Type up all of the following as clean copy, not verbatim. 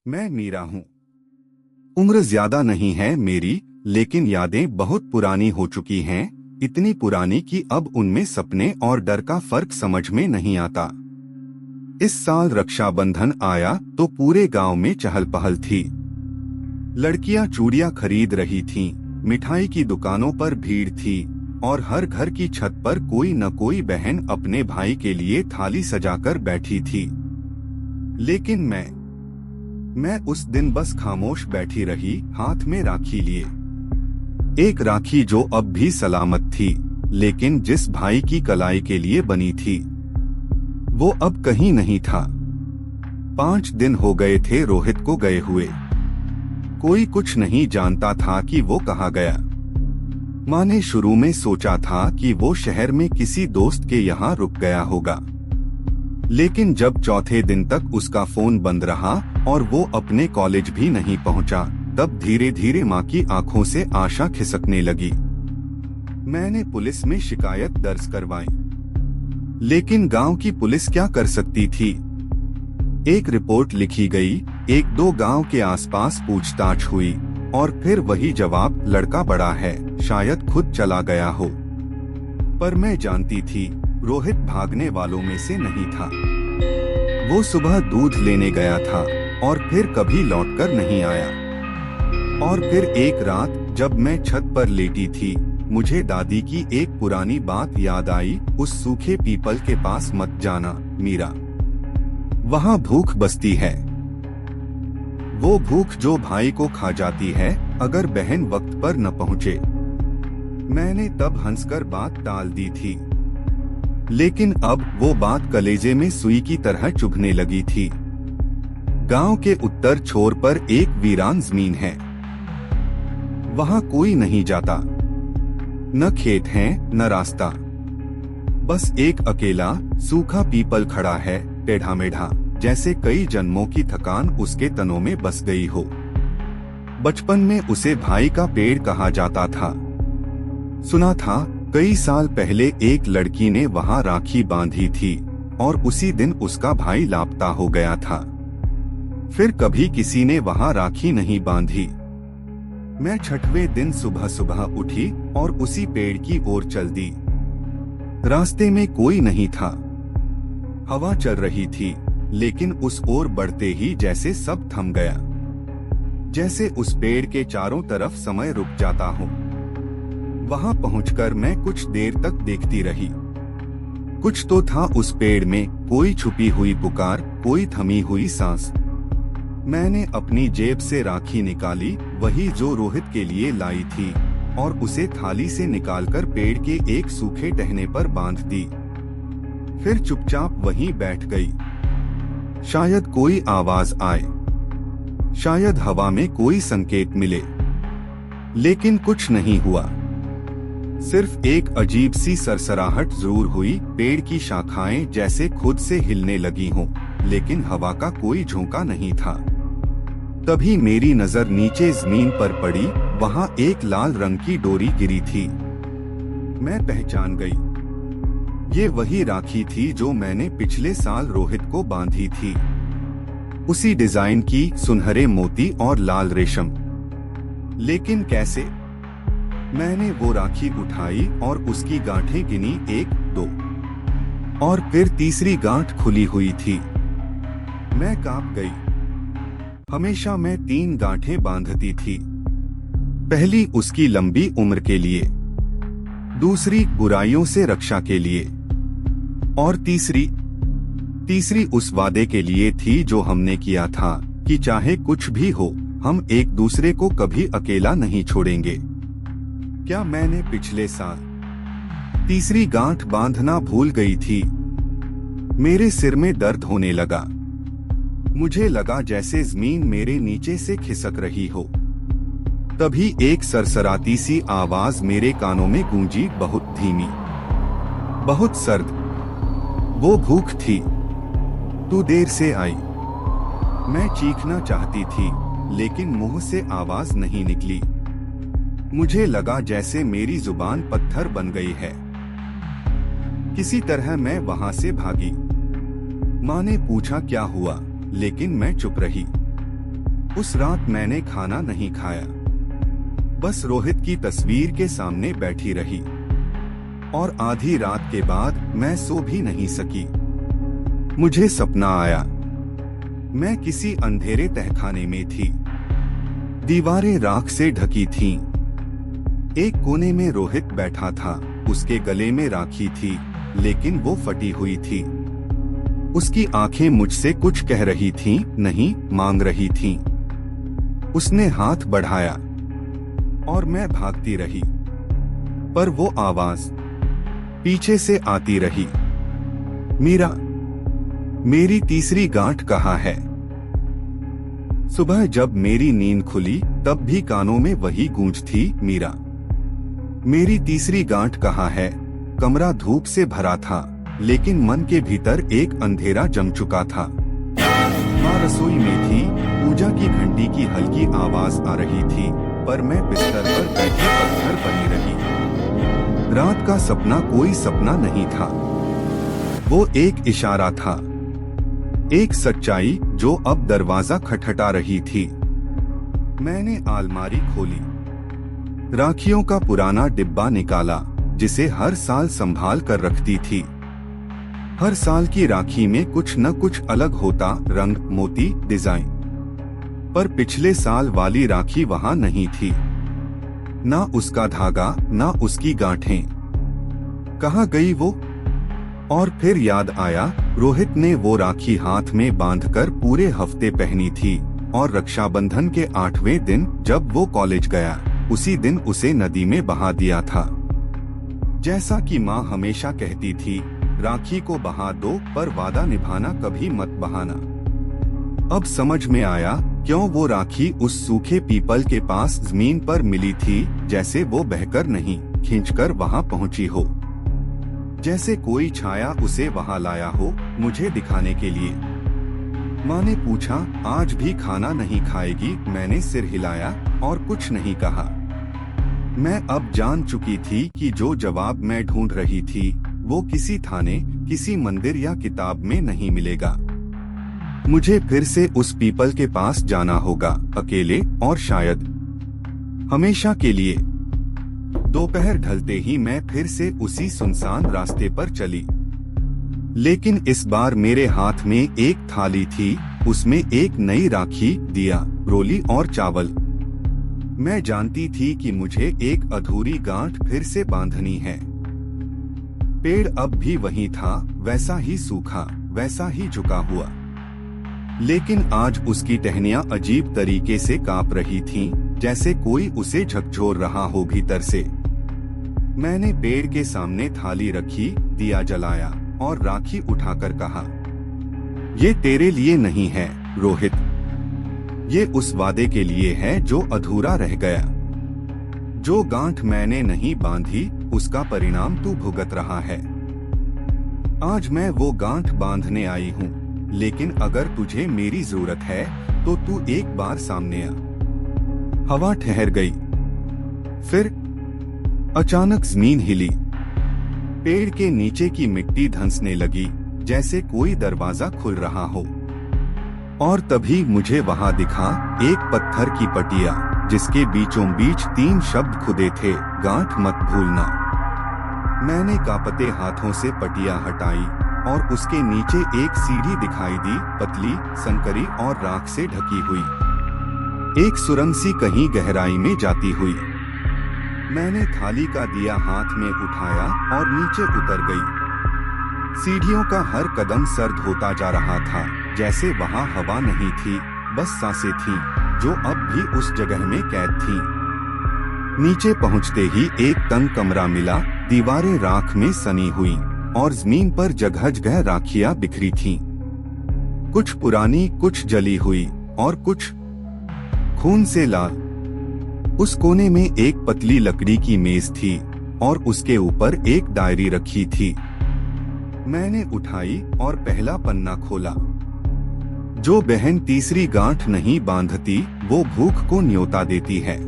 मैं मीरा हूँ। उम्र ज्यादा नहीं है मेरी, लेकिन यादें बहुत पुरानी हो चुकी हैं, इतनी पुरानी कि अब उनमें सपने और डर का फर्क समझ में नहीं आता। इस साल रक्षाबंधन आया तो पूरे गांव में चहल पहल थी। लड़कियां चूड़ियां खरीद रही थीं, मिठाई की दुकानों पर भीड़ थी और हर घर की छत पर कोई न कोई बहन अपने भाई के लिए थाली सजाकर बैठी थी। लेकिन मैं उस दिन बस खामोश बैठी रही, हाथ में राखी लिए। एक राखी जो अब भी सलामत थी, लेकिन जिस भाई की कलाई के लिए बनी थी वो अब कहीं नहीं था। 5 दिन हो गए थे रोहित को गए हुए। कोई कुछ नहीं जानता था कि वो कहाँ गया। माँ ने शुरू में सोचा था कि वो शहर में किसी दोस्त के यहाँ रुक गया होगा, लेकिन जब चौथे दिन तक उसका फोन बंद रहा और वो अपने कॉलेज भी नहीं पहुंचा, तब धीरे धीरे माँ की आंखों से आशा खिसकने लगी। मैंने पुलिस में शिकायत दर्ज करवाई, लेकिन गांव की पुलिस क्या कर सकती थी। एक रिपोर्ट लिखी गई, 1-2 गांव के आसपास पूछताछ हुई और फिर वही जवाब, लड़का बड़ा है, शायद खुद चला गया हो। पर मैं जानती थी रोहित भागने वालों में से नहीं था। वो सुबह दूध लेने गया था और फिर कभी लौटकर नहीं आया। और फिर एक रात जब मैं छत पर लेटी थी, मुझे दादी की एक पुरानी बात याद आई, उस सूखे पीपल के पास मत जाना मीरा, वहाँ भूख बसती है। वो भूख जो भाई को खा जाती है अगर बहन वक्त पर न पहुँचे। मैंने तब हंसकर बात टाल दी थी, लेकिन अब वो बात कलेजे में सुई की तरह चुभने लगी थी। गांव के उत्तर छोर पर एक वीरान जमीन है। वहां कोई नहीं जाता, न खेत हैं, न रास्ता। बस एक अकेला सूखा पीपल खड़ा है, टेढ़ा मेढ़ा, जैसे कई जन्मों की थकान उसके तनों में बस गई हो। बचपन में उसे भाई का पेड़ कहा जाता था। सुना था कई साल पहले एक लड़की ने वहां राखी बांधी थी और उसी दिन उसका भाई लापता हो गया था। फिर कभी किसी ने वहां राखी नहीं बांधी। मैं 6वें दिन सुबह सुबह उठी और उसी पेड़ की ओर चल दी। रास्ते में कोई नहीं था। हवा चल रही थी, लेकिन उस ओर बढ़ते ही जैसे सब थम गया, जैसे उस पेड़ के चारों तरफ समय रुक जाता हो। वहां पहुंचकर मैं कुछ देर तक देखती रही। कुछ तो था उस पेड़ में, कोई छुपी हुई पुकार, कोई थमी हुई सांस। मैंने अपनी जेब से राखी निकाली, वही जो रोहित के लिए लाई थी, और उसे थाली से निकालकर पेड़ के एक सूखे टहने पर बांध दी। फिर चुपचाप वहीं बैठ गई। शायद कोई आवाज आए, शायद हवा में कोई संकेत मिले, लेकिन कुछ नहीं हुआ। सिर्फ एक अजीब सी सरसराहट जरूर हुई, पेड़ की शाखाएं जैसे खुद से हिलने लगी हों, लेकिन हवा का कोई झोंका नहीं था। तभी मेरी नजर नीचे जमीन पर पड़ी, वहां एक लाल रंग की डोरी गिरी थी। मैं पहचान गई, ये वही राखी थी जो मैंने पिछले साल रोहित को बांधी थी। उसी डिजाइन की, सुनहरे मोती और लाल रेशम। लेकिन कैसे? मैंने वो राखी उठाई और उसकी गांठें गिनी, 1, 2 और फिर तीसरी गांठ खुली हुई थी। मैं कांप गई। हमेशा मैं 3 गांठें बांधती थी। पहली उसकी लंबी उम्र के लिए, दूसरी बुराइयों से रक्षा के लिए, और तीसरी उस वादे के लिए थी जो हमने किया था कि चाहे कुछ भी हो, हम एक दूसरे को कभी अकेला नहीं छोड़ेंगे। क्या मैंने पिछले साल तीसरी गांठ बांधना भूल गई थी? मेरे सिर में दर्द होने लगा। मुझे लगा जैसे जमीन मेरे नीचे से खिसक रही हो। तभी एक सरसराती सी आवाज मेरे कानों में गूंजी, बहुत धीमी, बहुत सर्द। वो भूख थी, तू देर से आई। मैं चीखना चाहती थी, लेकिन मुंह से आवाज नहीं निकली। मुझे लगा जैसे मेरी जुबान पत्थर बन गई है। किसी तरह मैं वहां से भागी। माँ ने पूछा क्या हुआ, लेकिन मैं चुप रही। उस रात मैंने खाना नहीं खाया, बस रोहित की तस्वीर के सामने बैठी रही। और आधी रात के बाद मैं सो भी नहीं सकी। मुझे सपना आया, मैं किसी अंधेरे तहखाने में थी। दीवारें राख से ढकी थीं। एक कोने में रोहित बैठा था, उसके गले में राखी थी, लेकिन वो फटी हुई थी। उसकी आंखें मुझसे कुछ कह रही थीं, नहीं मांग रही थीं। उसने हाथ बढ़ाया और मैं भागती रही, पर वो आवाज पीछे से आती रही, मीरा, मेरी तीसरी गांठ कहाँ है? सुबह जब मेरी नींद खुली तब भी कानों में वही गूंज थी, मीरा, मेरी तीसरी गांठ कहाँ है? कमरा धूप से भरा था, लेकिन मन के भीतर एक अंधेरा जम चुका था। माँ रसोई में थी, पूजा की घंटी की हल्की आवाज आ रही थी, पर मैं बिस्तर पर बैठे पत्थर बनी रही। रात का सपना कोई सपना नहीं था, वो एक इशारा था, एक सच्चाई जो अब दरवाजा खटखटा रही थी। मैंने अलमारी खोली, राखियों का पुराना डिब्बा निकाला, जिसे हर साल संभाल कर रखती थी। हर साल की राखी में कुछ न कुछ अलग होता, रंग, मोती, डिजाइन। पर पिछले साल वाली राखी वहां नहीं थी। ना उसका धागा, ना उसकी गांठें। कहाँ गई वो? और फिर याद आया, रोहित ने वो राखी हाथ में बांधकर पूरे हफ्ते पहनी थी, और रक्षाबंधन के 8वें दिन जब वो कॉलेज गया, उसी दिन उसे नदी में बहा दिया था। जैसा कि माँ हमेशा कहती थी, राखी को बहा दो, पर वादा निभाना कभी मत बहाना। अब समझ में आया क्यों वो राखी उस सूखे पीपल के पास जमीन पर मिली थी, जैसे वो बहकर नहीं, खींचकर वहां पहुंची हो। जैसे कोई छाया उसे वहां लाया हो, मुझे दिखाने के लिए। माँ ने पूछा, आज भी खाना नहीं खाएगी? मैंने सिर हिलाया और कुछ नहीं कहा। मैं अब जान चुकी थी कि जो जवाब मैं ढूंढ रही थी, वो किसी थाने, किसी मंदिर या किताब में नहीं मिलेगा। मुझे फिर से उस पीपल के पास जाना होगा, अकेले, और शायद हमेशा के लिए। दोपहर ढलते ही मैं फिर से उसी सुनसान रास्ते पर चली, लेकिन इस बार मेरे हाथ में एक थाली थी, उसमें एक नई राखी, दिया, रोली और चावल। मैं जानती थी कि मुझे एक अधूरी गांठ फिर से बांधनी है। पेड़ अब भी वही था, वैसा ही सूखा, वैसा ही झुका हुआ, लेकिन आज उसकी टहनियां अजीब तरीके से कांप रही थीं, जैसे कोई उसे झकझोर रहा हो भीतर से। मैंने पेड़ के सामने थाली रखी, दिया जलाया और राखी उठाकर कहा, ये तेरे लिए नहीं है रोहित, ये उस वादे के लिए है जो अधूरा रह गया। जो गांठ मैंने नहीं बांधी, उसका परिणाम तू भुगत रहा है। आज मैं वो गांठ बांधने आई हूँ, लेकिन अगर तुझे मेरी जरूरत है तो तू एक बार सामने आ। हवा ठहर गई, फिर अचानक जमीन हिली, पेड़ के नीचे की मिट्टी धंसने लगी, जैसे कोई दरवाजा खुल रहा हो। और तभी मुझे वहां दिखा एक पत्थर की पटिया, जिसके बीचों बीच 3 शब्द खुदे थे, गांठ मत भूलना। मैंने कांपते हाथों से पटिया हटाई और उसके नीचे एक सीढ़ी दिखाई दी, पतली, संकरी और राख से ढकी हुई। एक सुरंग सी कहीं गहराई में जाती हुई। मैंने थाली का दिया हाथ में उठाया और नीचे उतर गई। सीढ़ियों का हर कदम सर्द होता जा रहा था, जैसे वहां हवा नहीं थी, बस सांसें थीं, जो अब भी उस जगह में कैद थीं। नीचे पहुंचते ही एक तंग कमरा मिला, दीवारें राख में सनी हुई और जमीन पर जगह जगह राखियां बिखरी थीं। कुछ पुरानी, कुछ जली हुई और कुछ खून से लाल। उस कोने में एक पतली लकड़ी की मेज थी और उसके ऊपर एक डायरी रखी थी। मैंने उठाई और पहला पन्ना खोला। जो बहन तीसरी गांठ नहीं बांधती, वो भूख को न्योता देती है।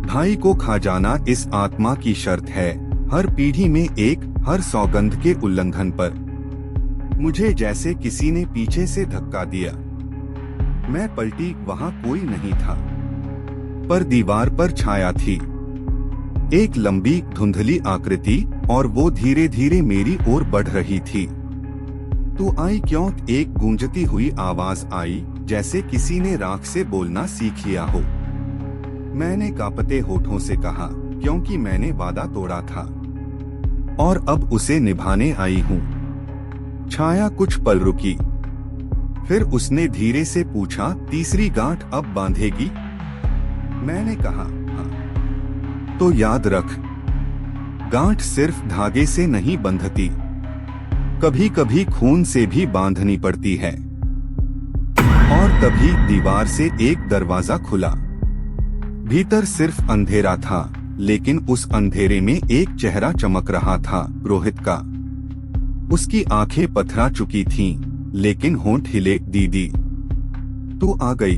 भाई को खा जाना इस आत्मा की शर्त है, हर पीढ़ी में एक, हर सौगंध के उल्लंघन पर। मुझे जैसे किसी ने पीछे से धक्का दिया। मैं पलटी, वहां कोई नहीं था, पर दीवार पर छाया थी एक लंबी धुंधली आकृति, और वो धीरे धीरे मेरी ओर बढ़ रही थी। तू आई क्यों? एक गूंजती हुई आवाज आई, जैसे किसी ने राख से बोलना सीख लिया हो। मैंने कांपते होठों से कहा, क्योंकि मैंने वादा तोड़ा था और अब उसे निभाने आई हूँ। छाया कुछ पल रुकी, फिर उसने धीरे से पूछा, तीसरी गांठ अब बांधेगी? मैंने कहा, हाँ। तो याद रख, गांठ सिर्फ धागे से नहीं बंधती, कभी कभी खून से भी बांधनी पड़ती है। और तभी दीवार से एक दरवाजा खुला। भीतर सिर्फ अंधेरा था, लेकिन उस अंधेरे में एक चेहरा चमक रहा था, रोहित का। उसकी आंखें पथरा चुकी थीं, लेकिन होंठ हिले। दीदी, तू आ गई।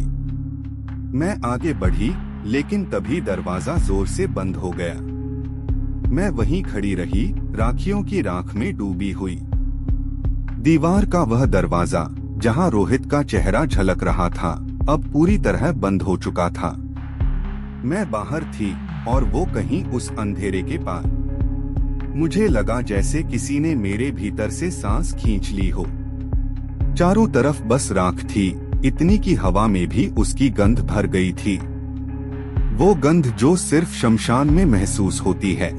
मैं आगे बढ़ी, लेकिन तभी दरवाजा जोर से बंद हो गया। मैं वहीं खड़ी रही, राखियों की राख में डूबी हुई। दीवार का वह दरवाजा जहां रोहित का चेहरा झलक रहा था, अब पूरी तरह बंद हो चुका था। मैं बाहर थी और वो कहीं उस अंधेरे के पार। मुझे लगा जैसे किसी ने मेरे भीतर से सांस खींच ली हो। चारों तरफ बस राख थी, इतनी की हवा में भी उसकी गंध भर गई थी। वो गंध जो सिर्फ शमशान में महसूस होती है।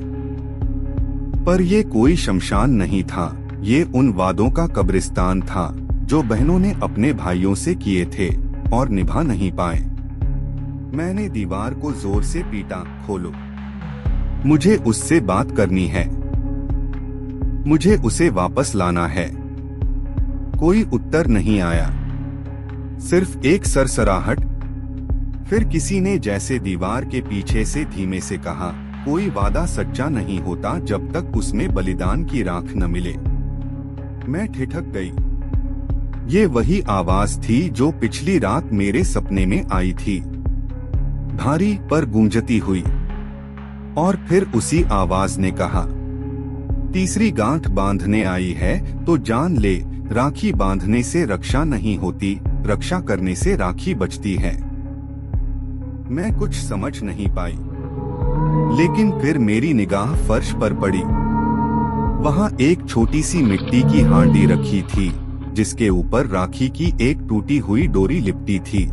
पर ये कोई शमशान नहीं था, ये उन वादों का कब्रिस्तान था जो बहनों ने अपने भाइयों से किए थे और निभा नहीं पाए। मैंने दीवार को जोर से पीटा, खोलो, मुझे उससे बात करनी है, मुझे उसे वापस लाना है। कोई उत्तर नहीं आया, सिर्फ एक सरसराहट। फिर किसी ने जैसे दीवार के पीछे से धीमे से कहा, कोई वादा सच्चा नहीं होता जब तक उसमें बलिदान की राख न मिले। मैं ठिठक गई। ये वही आवाज थी जो पिछली रात मेरे सपने में आई थी, भारी पर गूंजती हुई। और फिर उसी आवाज ने कहा, तीसरी गांठ बांधने आई है तो जान ले, राखी बांधने से रक्षा नहीं होती, रक्षा करने से राखी बचती है। मैं कुछ समझ नहीं पाई, लेकिन फिर मेरी निगाह फर्श पर पड़ी। वहां एक छोटी सी मिट्टी की हांडी रखी थी, जिसके ऊपर राखी की एक टूटी हुई डोरी लिपटी थी।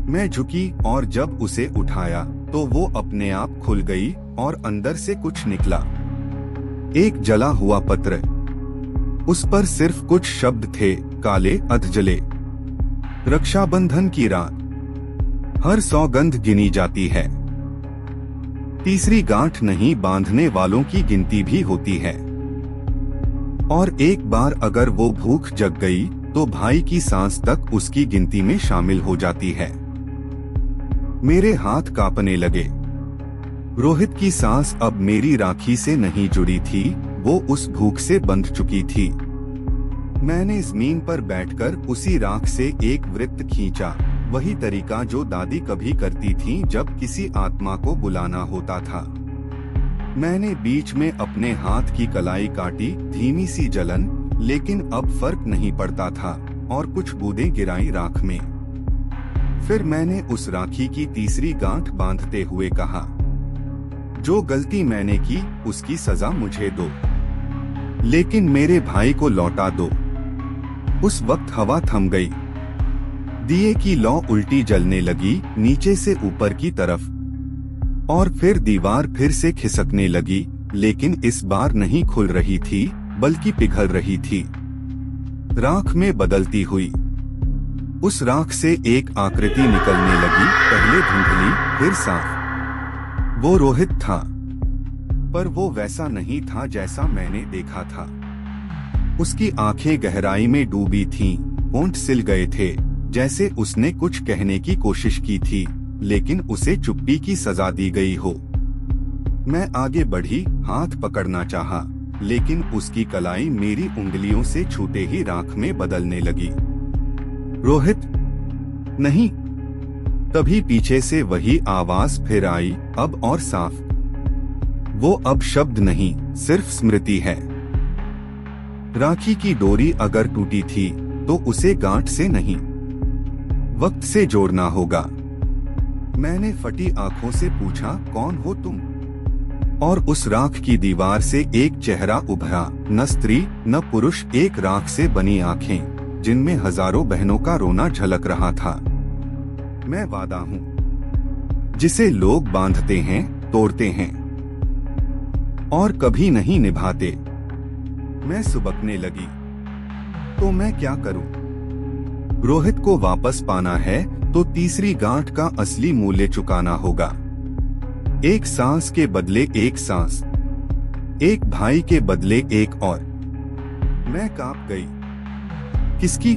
मैं झुकी और जब उसे उठाया तो वो अपने आप खुल गई और अंदर से कुछ निकला। एक जला हुआ पत्र। उस पर सिर्फ कुछ शब्द थे, काले अधजले। रक्षाबंधन की रात, हर सौगंध गिनी जाती है, तीसरी गांठ नहीं बांधने वालों की गिनती भी होती है। और एक बार अगर वो भूख जग गई तो भाई की सांस तक उसकी गिनती में शामिल हो जाती है। मेरे हाथ कांपने लगे। रोहित की सांस अब मेरी राखी से नहीं जुड़ी थी, वो उस भूख से बंध चुकी थी। मैंने जमीन पर बैठकर उसी राख से एक वृत्त खींचा, वही तरीका जो दादी कभी करती थी जब किसी आत्मा को बुलाना होता था। मैंने बीच में अपने हाथ की कलाई काटी, धीमी सी जलन, लेकिन अब फर्क नहीं पड़ता था, और कुछ बूंदें गिराई राख में। फिर मैंने उस राखी की तीसरी गांठ बांधते हुए कहा, जो गलती मैंने की उसकी सजा मुझे दो, लेकिन मेरे भाई को लौटा दो। उस वक्त हवा थम गई। दिए की लौ उल्टी जलने लगी, नीचे से ऊपर की तरफ, और फिर दीवार फिर से खिसकने लगी, लेकिन इस बार नहीं खुल रही थी बल्कि पिघल रही थी, राख में बदलती हुई। उस राख से एक आकृति निकलने लगी, पहले धुंधली फिर साफ। वो रोहित था, पर वो वैसा नहीं था जैसा मैंने देखा था। उसकी आंखें गहराई में डूबी थीं, होंठ सिल गए थे, जैसे उसने कुछ कहने की कोशिश की थी, लेकिन उसे चुप्पी की सजा दी गई हो। मैं आगे बढ़ी, हाथ पकड़ना चाहा, लेकिन उसकी कलाई मेरी उंगलियों से छूते ही राख में बदलने लगी। रोहित, नहीं। तभी पीछे से वही आवाज फिर आई, अब और साफ। वो अब शब्द नहीं, सिर्फ स्मृति है। राखी की डोरी अगर टूटी थी तो उसे गांठ से नहीं, वक्त से जोड़ना होगा। मैंने फटी आंखों से पूछा, कौन हो तुम? और उस राख की दीवार से एक चेहरा उभरा, न स्त्री न पुरुष, एक राख से बनी आंखें जिनमें हजारों बहनों का रोना झलक रहा था। मैं वादा हूँ जिसे लोग बांधते हैं, तोड़ते हैं और कभी नहीं निभाते। मैं सुबकने लगी, तो मैं क्या करूं? रोहित को वापस पाना है तो तीसरी गांठ का असली मूल्य चुकाना होगा। एक सांस के बदले एक सांस, एक भाई के बदले एक और। मैं कांप गई। किसकी?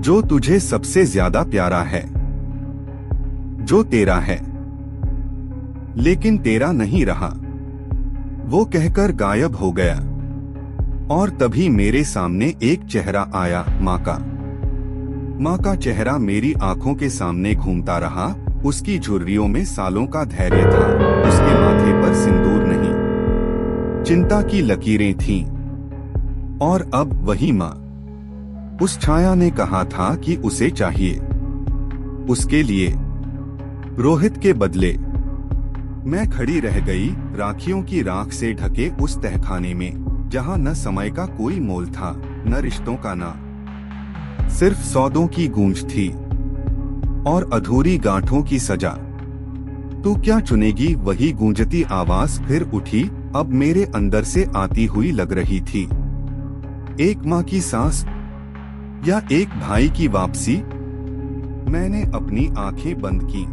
जो तुझे सबसे ज्यादा प्यारा है, जो तेरा है लेकिन तेरा नहीं रहा। वो कहकर गायब हो गया और तभी मेरे सामने एक चेहरा आया, माँ का। माँ का चेहरा मेरी आंखों के सामने घूमता रहा। उसकी झुर्रियों में सालों का धैर्य था। उसके माथे पर सिंदूर नहीं, चिंता की लकीरें थीं। और अब वही माँ। उस छाया ने कहा था कि उसे चाहिए, उसके लिए, रोहित के बदले। मैं खड़ी रह गई, राखियों की राख से ढके उस तहखाने में, जहां न समय का कोई मोल था, न रिश्तों का ना, सिर्फ सौदों की गूंज थी और अधूरी गांठों की सजा। तू क्या चुनेगी? वही गूंजती आवाज फिर उठी, अब मेरे अंदर से आती हुई लग रही थी। एक माँ की सांस या एक भाई की वापसी? मैंने अपनी आंखें बंद की।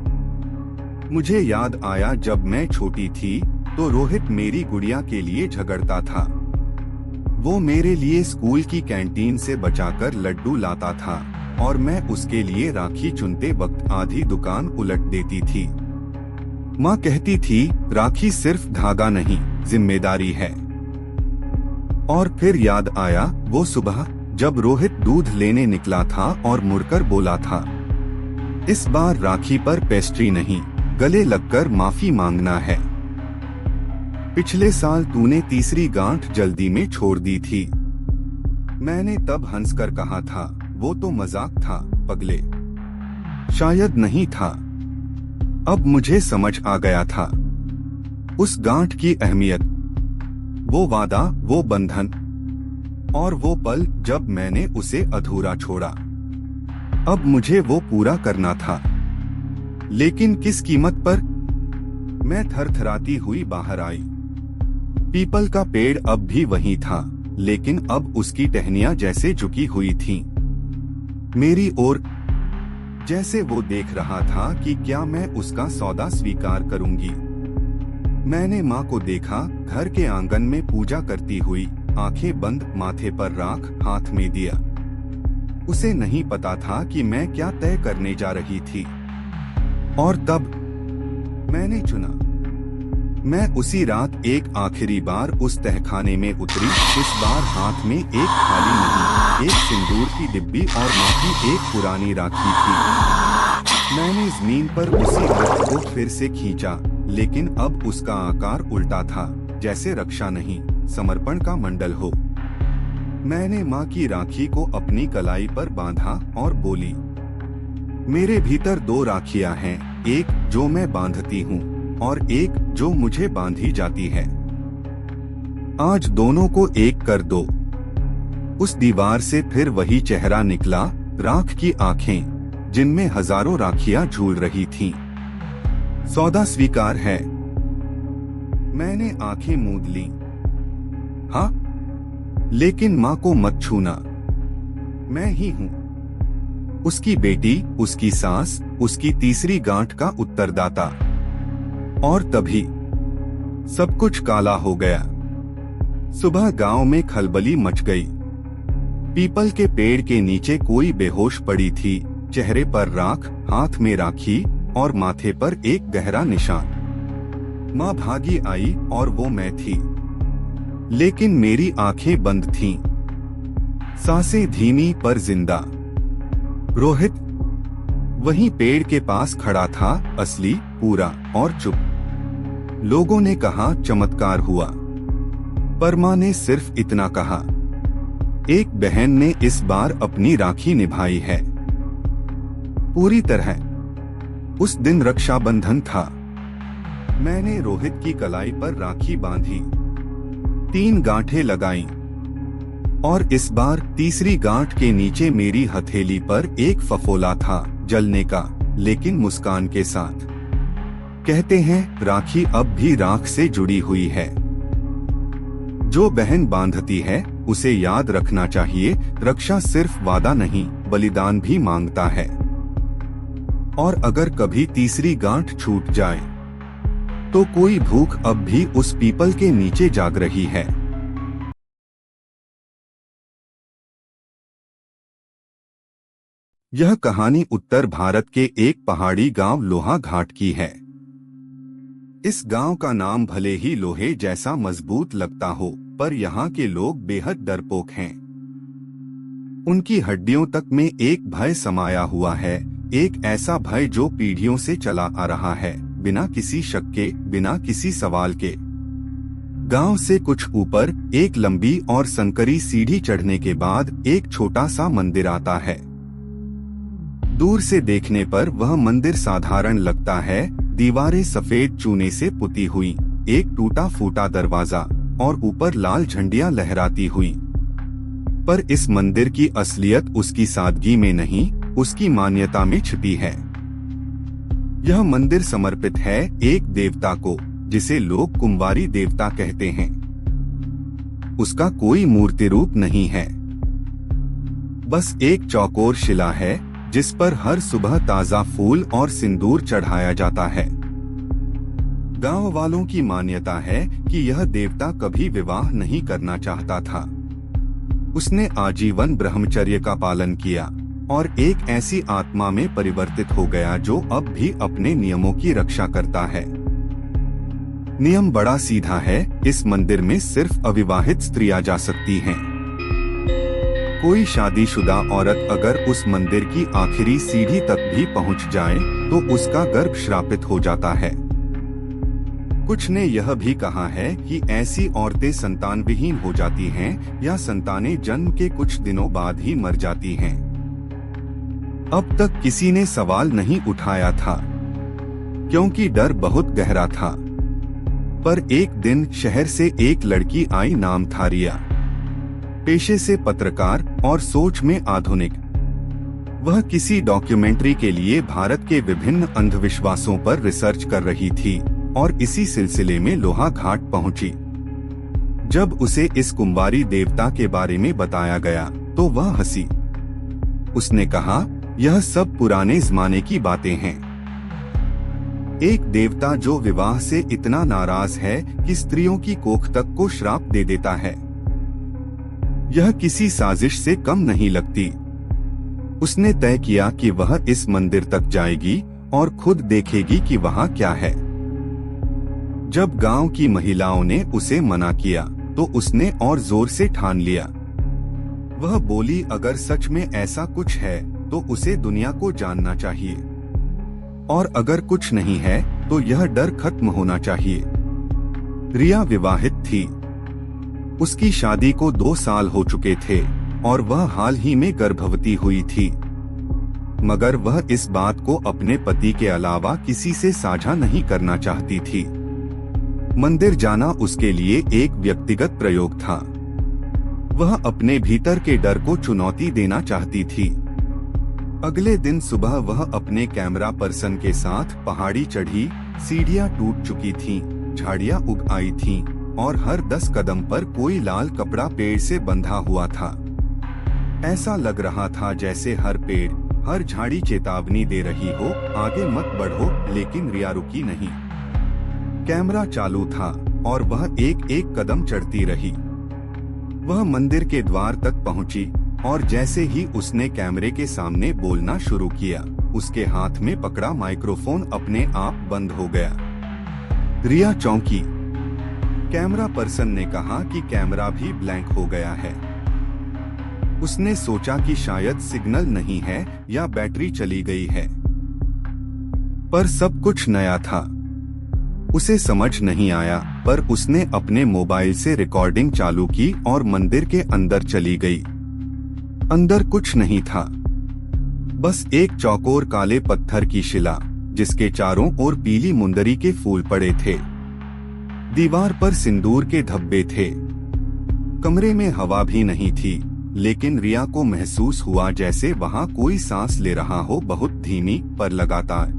मुझे याद आया, जब मैं छोटी थी तो रोहित मेरी गुड़िया के लिए झगड़ता था। वो मेरे लिए स्कूल की कैंटीन से बचाकर लड्डू लाता था और मैं उसके लिए राखी चुनते वक्त आधी दुकान उलट देती थी। माँ कहती थी, राखी सिर्फ धागा नहीं, जिम्मेदारी है। और फिर याद आया वो सुबह जब रोहित दूध लेने निकला था और मुड़कर बोला था, इस बार राखी पर पेस्ट्री नहीं, गले लगकर माफी मांगना है। पिछले साल तूने तीसरी गांठ जल्दी में छोड़ दी थी। मैंने तब हंसकर कहा था, वो तो मजाक था पगले। शायद नहीं था। अब मुझे समझ आ गया था उस गांठ की अहमियत, वो वादा, वो बंधन और वो पल जब मैंने उसे अधूरा छोड़ा। अब मुझे वो पूरा करना था, लेकिन किस कीमत पर? मैं थरथराती हुई बाहर आई। पीपल का पेड़ अब भी वहीं था, लेकिन अब उसकी टहनियां जैसे झुकी हुई थीं। मेरी ओर, जैसे वो देख रहा था कि क्या मैं उसका सौदा स्वीकार करूंगी। मैंने माँ को देखा, घर के आंगन में पूजा करती हुई, आंखें बंद, माथे पर राख, हाथ में दिया। उसे नहीं पता था कि मैं क्या तय करने जा रही थी। और तब मैंने चुना। मैं उसी रात एक आखिरी बार उस तहखाने में उतरी। इस बार हाथ में एक थाली नहीं, एक सिंदूर की डिब्बी और माँ की एक पुरानी राखी थी। मैंने जमीन पर उसी वक्त को फिर से खींचा, लेकिन अब उसका आकार उल्टा था, जैसे रक्षा नहीं, समर्पण का मंडल हो। मैंने माँ की राखी को अपनी कलाई पर बांधा और बोली, मेरे भीतर दो राखियां हैं, एक जो मैं बांधती हूँ और एक जो मुझे बांधी जाती है। आज दोनों को एक कर दो। उस दीवार से फिर वही चेहरा निकला, राख की आंखें जिनमें हजारों राखियां झूल रही थीं। सौदा स्वीकार है। मैंने आंखें मूंद ली। हाँ, लेकिन माँ को मत छूना। मैं ही हूँ उसकी बेटी, उसकी सास, उसकी तीसरी गांठ का उत्तरदाता। और तभी सब कुछ काला हो गया। सुबह गांव में खलबली मच गई। पीपल के पेड़ के नीचे कोई बेहोश पड़ी थी, चेहरे पर राख, हाथ में राखी और माथे पर एक गहरा निशान। माँ भागी आई और वो मैं थी, लेकिन मेरी आंखें बंद थीं, सांसें धीमी पर जिंदा। रोहित वहीं पेड़ के पास खड़ा था, असली, पूरा और चुप। लोगों ने कहा चमत्कार हुआ, पर माँ ने सिर्फ इतना कहा, एक बहन ने इस बार अपनी राखी निभाई है। पूरी तरह। उस दिन रक्षाबंधन था। मैंने रोहित की कलाई पर राखी बांधी, 3 गांठें लगाईं, और इस बार तीसरी गांठ के नीचे मेरी हथेली पर एक फफोला था, जलने का, लेकिन मुस्कान के साथ। कहते हैं राखी अब भी राख से जुड़ी हुई है। जो बहन बांधती है उसे याद रखना चाहिए, रक्षा सिर्फ वादा नहीं बलिदान भी मांगता है। और अगर कभी तीसरी गांठ छूट जाए तो कोई भूख अब भी उस पीपल के नीचे जाग रही है। यह कहानी उत्तर भारत के एक पहाड़ी गांव लोहा घाट की है। इस गांव का नाम भले ही लोहे जैसा मजबूत लगता हो, पर यहाँ के लोग बेहद डरपोक हैं। उनकी हड्डियों तक में एक भय समाया हुआ है, एक ऐसा भय जो पीढ़ियों से चला आ रहा है, बिना किसी शक के, बिना किसी सवाल के। गांव से कुछ ऊपर एक लंबी और संकरी सीढ़ी चढ़ने के बाद एक छोटा सा मंदिर आता है। दूर से देखने पर वह मंदिर साधारण लगता है, दीवारें सफेद चूने से पुती हुई, एक टूटा फूटा दरवाजा और ऊपर लाल झंडियां लहराती हुई। पर इस मंदिर की असलियत उसकी सादगी में नहीं, उसकी मान्यता में छिपी है। यह मंदिर समर्पित है एक देवता को, जिसे लोग कुंवारी देवता कहते हैं। उसका कोई मूर्ति रूप नहीं है, बस एक चौकोर शिला है जिस पर हर सुबह ताजा फूल और सिंदूर चढ़ाया जाता है। गांव वालों की मान्यता है कि यह देवता कभी विवाह नहीं करना चाहता था। उसने आजीवन ब्रह्मचर्य का पालन किया और एक ऐसी आत्मा में परिवर्तित हो गया जो अब भी अपने नियमों की रक्षा करता है। नियम बड़ा सीधा है, इस मंदिर में सिर्फ अविवाहित स्त्रियां जा सकती हैं। कोई शादीशुदा औरत अगर उस मंदिर की आखिरी सीढ़ी तक भी पहुंच जाए तो उसका गर्भ श्रापित हो जाता है। कुछ ने यह भी कहा है कि ऐसी औरतें संतानविहीन हो जाती हैं या संतानें जन्म के कुछ दिनों बाद ही मर जाती हैं। अब तक किसी ने सवाल नहीं उठाया था, क्योंकि डर बहुत गहरा था। पर एक दिन शहर से एक लड़की आई, नाम था रिया। पेशे से पत्रकार और सोच में आधुनिक। वह किसी डॉक्यूमेंट्री के लिए भारत के विभिन्न अंधविश्वासों पर रिसर्च कर रही थी और इसी सिलसिले में लोहा घाट पहुंची। जब उसे इस कुंवारी देवता के बारे में बताया गया तो वह हंसी। उसने कहा, यह सब पुराने जमाने की बातें हैं। एक देवता जो विवाह से इतना नाराज है कि स्त्रियों की कोख तक को श्राप दे देता है। यह किसी साजिश से कम नहीं लगती। उसने तय किया कि वह इस मंदिर तक जाएगी और खुद देखेगी कि वहाँ क्या है। जब गांव की महिलाओं ने उसे मना किया तो उसने और जोर से ठान लिया। वह बोली, अगर सच में ऐसा कुछ है तो उसे दुनिया को जानना चाहिए, और अगर कुछ नहीं है तो यह डर खत्म होना चाहिए। रिया विवाहित थी। उसकी शादी को 2 साल हो चुके थे और वह हाल ही में गर्भवती हुई थी, मगर वह इस बात को अपने पति के अलावा किसी से साझा नहीं करना चाहती थी। मंदिर जाना उसके लिए एक व्यक्तिगत प्रयोग था। वह अपने भीतर के डर को चुनौती देना चाहती थी। अगले दिन सुबह वह अपने कैमरा पर्सन के साथ पहाड़ी चढ़ी। सीढ़ियां टूट चुकी थीं, झाड़ियां उग आई थीं और हर 10 कदम पर कोई लाल कपड़ा पेड़ से बंधा हुआ था। ऐसा लग रहा था जैसे हर पेड़, हर झाड़ी चेतावनी दे रही हो, आगे मत बढ़ो, लेकिन रिया रुकी नहीं। कैमरा चालू था और वह एक एक कदम चढ़ती रही। वह मंदिर के द्वार तक पहुंची और जैसे ही उसने कैमरे के सामने बोलना शुरू किया, उसके हाथ में पकड़ा माइक्रोफोन अपने आप बंद हो गया। रिया चौंकी। कैमरा पर्सन ने कहा कि कैमरा भी ब्लैंक हो गया है। उसने सोचा कि शायद सिग्नल नहीं है या बैटरी चली गई है, पर सब कुछ नया था। उसे समझ नहीं आया, पर उसने अपने मोबाइल से रिकॉर्डिंग चालू की और मंदिर के अंदर चली गई। अंदर कुछ नहीं था। बस एक चौकोर काले पत्थर की शिला, जिसके चारों ओर पीली मुंदरी के फूल पड़े थे। दीवार पर सिंदूर के धब्बे थे। कमरे में हवा भी नहीं थी, लेकिन रिया को महसूस हुआ जैसे वहां कोई सांस ले रहा हो, बहुत धीमी पर लगातार।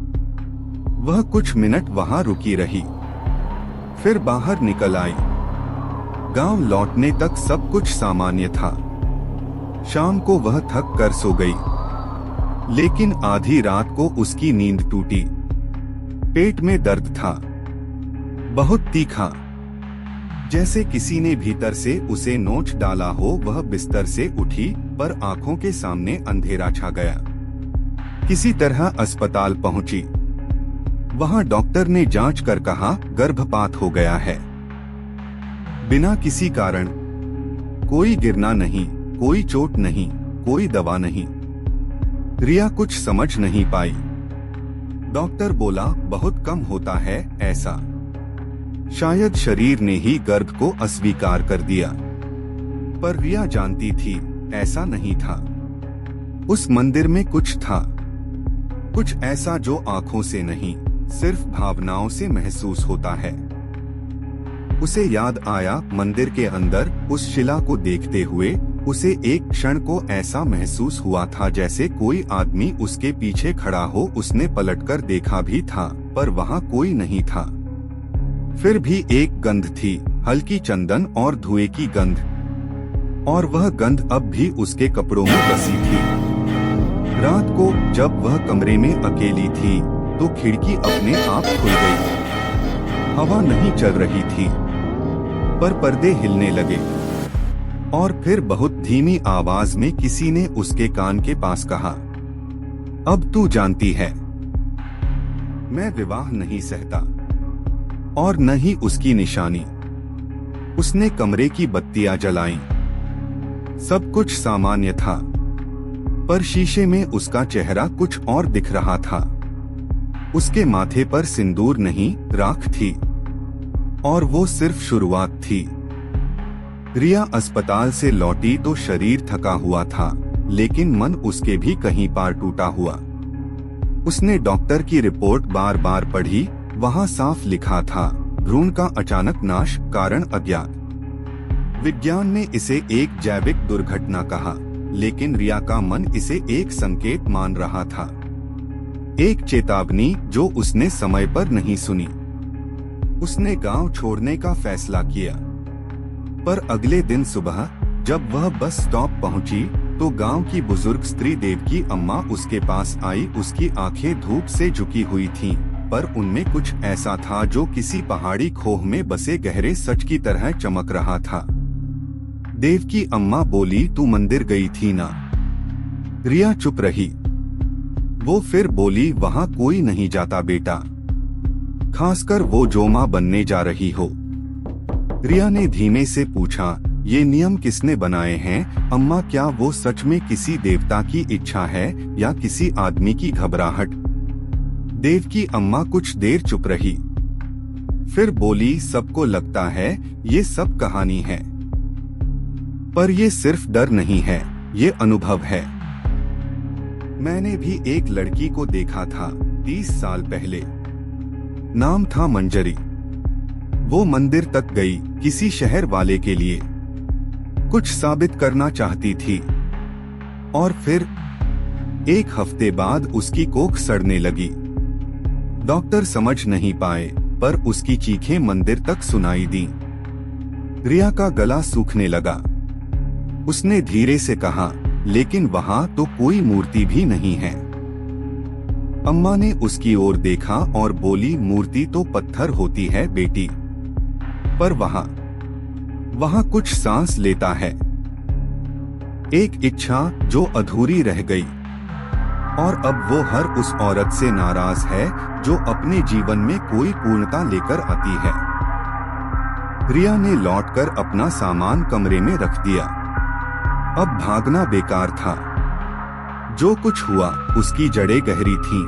वह कुछ मिनट वहां रुकी रही, फिर बाहर निकल आई। गांव लौटने तक सब कुछ सामान्य था। शाम को वह थक कर सो गई, लेकिन आधी रात को उसकी नींद टूटी। पेट में दर्द था, बहुत तीखा, जैसे किसी ने भीतर से उसे नोच डाला हो। वह बिस्तर से उठी, पर आंखों के सामने अंधेरा छा गया। किसी तरह अस्पताल पहुंची। वहां डॉक्टर ने जांच कर कहा, गर्भपात हो गया है। बिना किसी कारण, कोई गिरना नहीं, कोई चोट नहीं, कोई दवा नहीं। रिया कुछ समझ नहीं पाई। डॉक्टर बोला, बहुत कम होता है ऐसा। शायद शरीर ने ही गर्भ को अस्वीकार कर दिया। पर रिया जानती थी, ऐसा नहीं था। उस मंदिर में कुछ था, कुछ ऐसा जो आंखों से नहीं, सिर्फ भावनाओं से महसूस होता है। उसे याद आया, मंदिर के अंदर उस शिला को देखते हुए उसे एक क्षण को ऐसा महसूस हुआ था जैसे कोई आदमी उसके पीछे खड़ा हो। उसने पलटकर देखा भी था, पर वहां कोई नहीं था। फिर भी एक गंध थी, हल्की चंदन और धुएं की गंध, और वह गंध अब भी उसके कपड़ों में बसी थी। रात को जब वह कमरे में अकेली थी, तो खिड़की अपने आप खुल गई। हवा नहीं चल रही थी, पर पर्दे हिलने लगे। और फिर बहुत धीमी आवाज में किसी ने उसके कान के पास कहा, अब तू जानती है, मैं विवाह नहीं सहता, और न ही उसकी निशानी। उसने कमरे की बत्तियां जलाईं। सब कुछ सामान्य था, पर शीशे में उसका चेहरा कुछ और दिख रहा था। उसके माथे पर सिंदूर नहीं, राख थी, और वो सिर्फ शुरुआत थी। रिया अस्पताल से लौटी तो शरीर थका हुआ था, लेकिन मन उसके भी कहीं पार टूटा हुआ। उसने डॉक्टर की रिपोर्ट बार बार पढ़ी। वहां साफ लिखा था, भ्रूण का अचानक नाश, कारण अज्ञात। विज्ञान ने इसे एक जैविक दुर्घटना कहा, लेकिन रिया का मन इसे एक संकेत मान रहा था, एक चेतावनी जो उसने समय पर नहीं सुनी। उसने गांव छोड़ने का फैसला किया, पर अगले दिन सुबह जब वह बस स्टॉप पहुंची, तो गांव की बुजुर्ग स्त्री देवकी अम्मा उसके पास आई। उसकी आंखें धूप से झुकी हुई थीं, पर उनमें कुछ ऐसा था जो किसी पहाड़ी खोह में बसे गहरे सच की तरह चमक रहा था। देवकी अम्मा बोली, तू मंदिर गई थी ना? रिया चुप रही। वो फिर बोली, वहां कोई नहीं जाता बेटा, खासकर वो जो मां बनने जा रही हो। रिया ने धीमे से पूछा, ये नियम किसने बनाए हैं अम्मा? क्या वो सच में किसी देवता की इच्छा है या किसी आदमी की घबराहट? देवकी अम्मा कुछ देर चुप रही, फिर बोली, सबको लगता है ये सब कहानी है, पर ये सिर्फ डर नहीं है, ये अनुभव है। मैंने भी एक लड़की को देखा था 30 साल पहले, नाम था मंजरी। वो मंदिर तक गई किसी शहर वाले के लिए, कुछ साबित करना चाहती थी, और फिर एक हफ्ते बाद उसकी कोख सड़ने लगी। डॉक्टर समझ नहीं पाए, पर उसकी चीखें मंदिर तक सुनाई दी। रिया का गला सूखने लगा। उसने धीरे से कहा, लेकिन वहां तो कोई मूर्ति भी नहीं है। अम्मा ने उसकी ओर देखा और बोली, मूर्ति तो पत्थर होती है बेटी, पर वहां कुछ सांस लेता है, एक इच्छा जो अधूरी रह गई। और अब वो हर उस औरत से नाराज है जो अपने जीवन में कोई पूर्णता लेकर आती है। रिया ने लौटकर अपना सामान कमरे में रख दिया। अब भागना बेकार था। जो कुछ हुआ उसकी जड़ें गहरी थीं।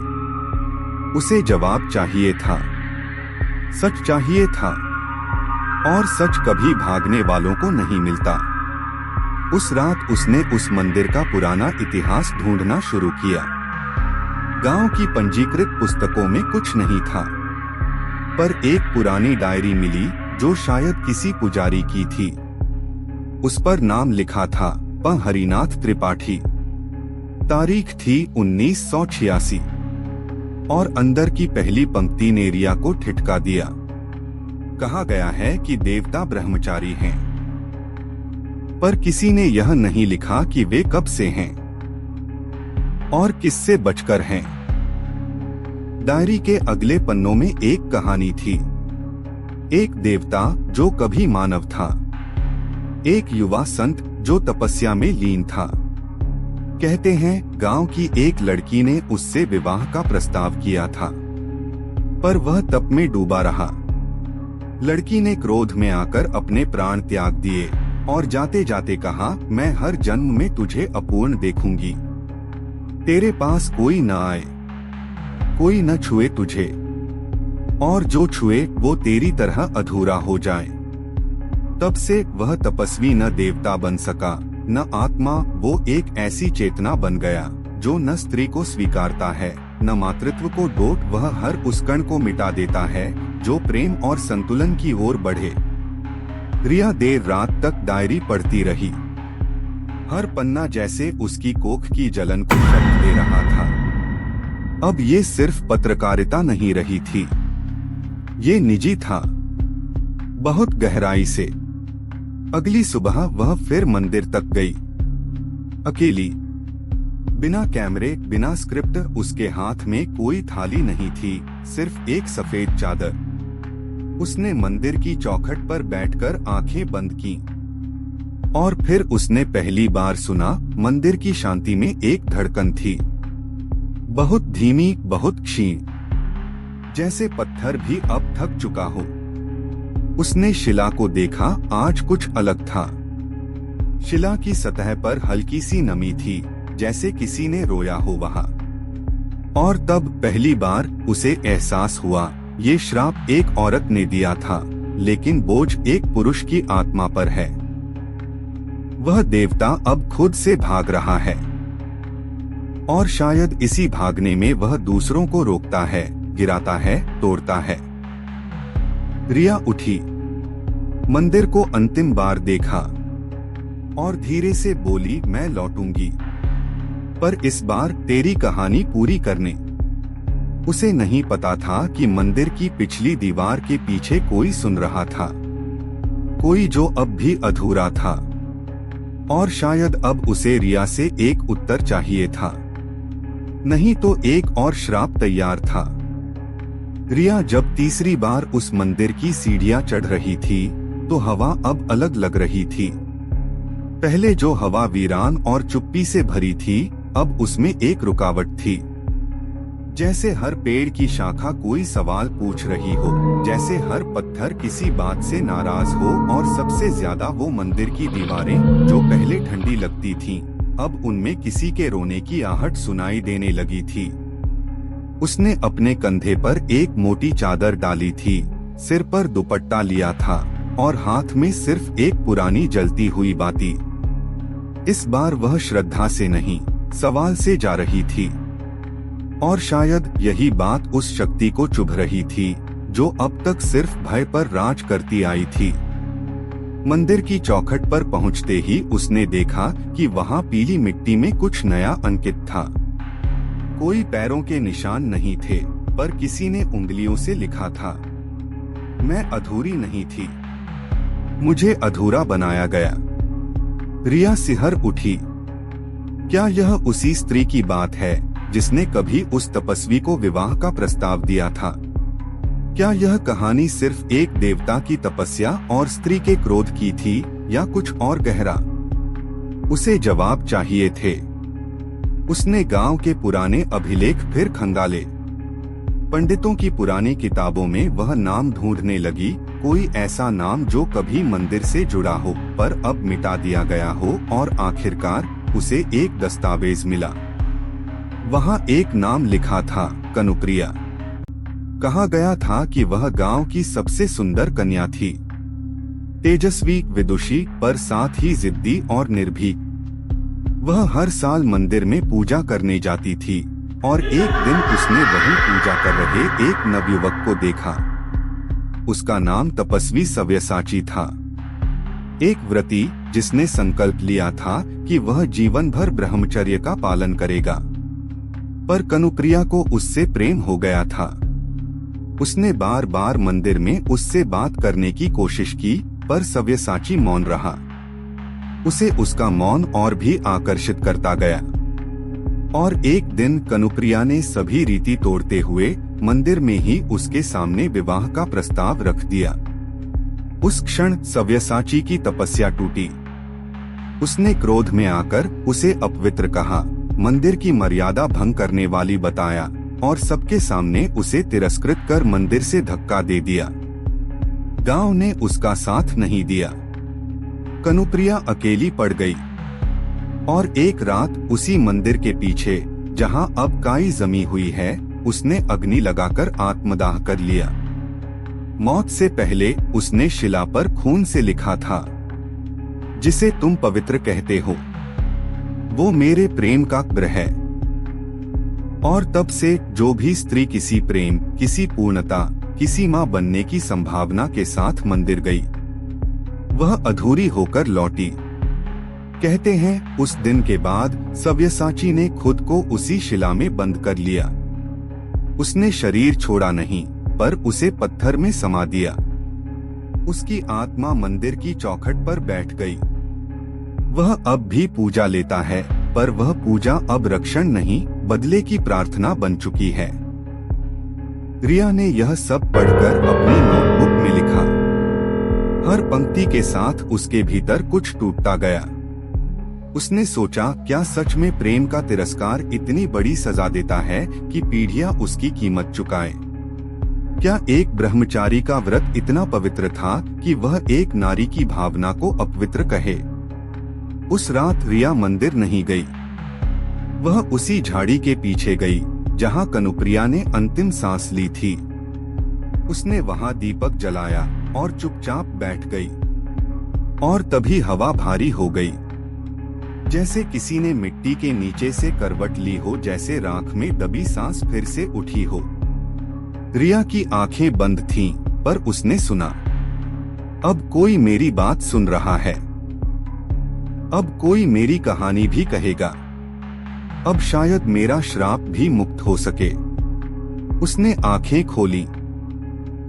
उसे जवाब चाहिए था, सच चाहिए था, और सच कभी भागने वालों को नहीं मिलता। उस रात उसने उस मंदिर का पुराना इतिहास ढूंढना शुरू किया। गांव की पंजीकृत पुस्तकों में कुछ नहीं था, पर एक पुरानी डायरी मिली जो शायद किसी पुजारी की थी। उस पर नाम लिखा था प हरिनाथ त्रिपाठी। तारीख थी 1986 और अंदर की पहली पंक्ति ने रिया को ठिठका दिया। कहा गया है कि देवता ब्रह्मचारी हैं, पर किसी ने यह नहीं लिखा कि वे कब से हैं और किससे बचकर हैं। डायरी के अगले पन्नों में एक कहानी थी। एक देवता जो कभी मानव था, एक युवा संत जो तपस्या में लीन था। कहते हैं गांव की एक लड़की ने उससे विवाह का प्रस्ताव किया था, पर वह तप में डूबा रहा। लड़की ने क्रोध में आकर अपने प्राण त्याग दिए और जाते जाते कहा, मैं हर जन्म में तुझे अपूर्ण देखूंगी। तेरे पास कोई न आए, कोई न छुए तुझे, और जो छुए वो तेरी तरह अधूरा हो जाए। तब से वह तपस्वी न देवता बन सका न आत्मा। वो एक ऐसी चेतना बन गया जो न स्त्री को स्वीकारता है न मातृत्व को डोट। वह हर उस कण को मिटा देता है जो प्रेम और संतुलन की ओर बढ़े। रिया देर रात तक डायरी पढ़ती रही। हर पन्ना जैसे उसकी कोख की जलन को शब्द दे रहा था। अब ये सिर्फ पत्रकारिता नहीं रही थी, ये निजी था, बहुत गहराई से। अगली सुबह वह फिर मंदिर तक गई, अकेली, बिना कैमरे, बिना स्क्रिप्ट। उसके हाथ में कोई थाली नहीं थी, सिर्फ एक सफेद चादर। उसने मंदिर की चौखट पर बैठकर आंखें बंद की और फिर उसने पहली बार सुना। मंदिर की शांति में एक धड़कन थी, बहुत धीमी, बहुत क्षीण, जैसे पत्थर भी अब थक चुका हो। उसने शिला को देखा, आज कुछ अलग था। शिला की सतह पर हल्की सी नमी थी, जैसे किसी ने रोया हो वहां। और तब पहली बार उसे एहसास हुआ, ये श्राप एक औरत ने दिया था, लेकिन बोझ एक पुरुष की आत्मा पर है। वह देवता अब खुद से भाग रहा है, और शायद इसी भागने में वह दूसरों को रोकता है, गिराता है, तोड़ता है। रिया उठी, मंदिर को अंतिम बार देखा और धीरे से बोली, मैं लौटूंगी, पर इस बार तेरी कहानी पूरी करने। उसे नहीं पता था कि मंदिर की पिछली दीवार के पीछे कोई सुन रहा था, कोई जो अब भी अधूरा था। और शायद अब उसे रिया से एक उत्तर चाहिए था, नहीं तो एक और श्राप तैयार था। रिया जब तीसरी बार उस मंदिर की सीढ़ियां चढ़ रही थी, तो हवा अब अलग लग रही थी। पहले जो हवा वीरान और चुप्पी से भरी थी, अब उसमें एक रुकावट थी। जैसे हर पेड़ की शाखा कोई सवाल पूछ रही हो, जैसे हर पत्थर किसी बात से नाराज हो, और सबसे ज्यादा वो मंदिर की दीवारें जो पहले ठंडी लगती थीं, अब उनमें किसी के रोने की आहट सुनाई देने लगी थी। उसने अपने कंधे पर एक मोटी चादर डाली थी, सिर पर दुपट्टा लिया था और हाथ में सिर्फ एक पुरानी जलती हुई बाती। इस बार वह श्रद्धा से नहीं, सवाल से जा रही थी। और शायद यही बात उस शक्ति को चुभ रही थी जो अब तक सिर्फ भय पर राज करती आई थी। मंदिर की चौखट पर पहुंचते ही उसने देखा कि वहां पीली मिट्टी में कुछ नया अंकित था। कोई पैरों के निशान नहीं थे, पर किसी ने उंगलियों से लिखा था, मैं अधूरी नहीं थी, मुझे अधूरा बनाया गया। रिया सिहर उठी। क्या यह उसी स्त्री की बात है जिसने कभी उस तपस्वी को विवाह का प्रस्ताव दिया था? क्या यह कहानी सिर्फ एक देवता की तपस्या और स्त्री के क्रोध की थी, या कुछ और गहरा? उसे जवाब चाहिए थे। उसने गांव के पुराने अभिलेख फिर खंगाले। पंडितों की पुरानी किताबों में वह नाम ढूंढने लगी, कोई ऐसा नाम जो कभी मंदिर से जुड़ा हो, पर अब मिटा दिया गया हो। और आखिरकार उसे एक दस्तावेज मिला। वहां एक नाम लिखा था, कनुप्रिया। कहा गया था कि वह गांव की सबसे सुंदर कन्या थी, तेजस्वी, विदुषी, पर साथ ही जिद्दी और निर्भीक। वह हर साल मंदिर में पूजा करने जाती थी, और एक दिन उसने वहीं पूजा कर रहे एक नवयुवक को देखा। उसका नाम तपस्वी सव्यसाची था, एक व्रती जिसने संकल्प लिया था कि वह जीवन भर ब्रह्मचर्य का पालन करेगा। पर कनुप्रिया को उससे प्रेम हो गया था। उसने बार बार मंदिर में उससे बात करने की कोशिश की, पर सव्यसाची मौन रहा। उसे उसका मौन और भी आकर्षित करता गया। और एक दिन कनुप्रिया ने सभी रीति तोड़ते हुए मंदिर में ही उसके सामने विवाह का प्रस्ताव रख दिया। उस क्षण सव्यसाची की तपस्या टूटी। उसने क्रोध में आकर उसे अपवित्र कहा, मंदिर की मर्यादा भंग करने वाली बताया और सबके सामने उसे तिरस्कृत कर मंदिर से धक्का दे दिया। गांव ने उसका साथ नहीं दिया। कनुप्रिया अकेली पड़ गई और एक रात उसी मंदिर के पीछे, जहां अब काई जमी हुई है, उसने अग्नि लगाकर आत्मदाह कर लिया। मौत से पहले उसने शिला पर खून से लिखा था, जिसे तुम पवित्र कहते हो वो मेरे प्रेम का ग्रह है। और तब से जो भी स्त्री किसी प्रेम, किसी पूर्णता, किसी मां बनने की संभावना के साथ मंदिर गई, वह अधूरी होकर लौटी। कहते हैं उस दिन के बाद सव्यसाची ने खुद को उसी शिला में बंद कर लिया। उसने शरीर छोड़ा नहीं, पर उसे पत्थर में समा दिया। उसकी आत्मा मंदिर की चौखट पर बैठ गई। वह अब भी पूजा लेता है, पर वह पूजा अब रक्षण नहीं, बदले की प्रार्थना बन चुकी है। रिया ने यह सब पढ़कर अपनी नोटबुक में लिखा। हर पंक्ति के साथ उसके भीतर कुछ टूटता गया। उसने सोचा, क्या सच में प्रेम का तिरस्कार इतनी बड़ी सजा देता है कि पीढ़ियां उसकी कीमत चुकाएं? क्या एक ब्रह्मचारी का व्रत इतना पवित्र था कि वह एक नारी की भावना को अपवित्र कहे? उस रात रिया मंदिर नहीं गई। वह उसी झाड़ी के पीछे गई जहां कनुप्रिया ने अंतिम सांस ली थी। उसने वहां दीपक जलाया और चुपचाप बैठ गई। और तभी हवा भारी हो गई, जैसे किसी ने मिट्टी के नीचे से करवट ली हो, जैसे राख में दबी सांस फिर से उठी हो। रिया की आंखें बंद थीं, पर उसने सुना, अब कोई मेरी बात सुन रहा है। अब कोई मेरी कहानी भी कहेगा। अब शायद मेरा श्राप भी मुक्त हो सके। उसने आंखें खोली।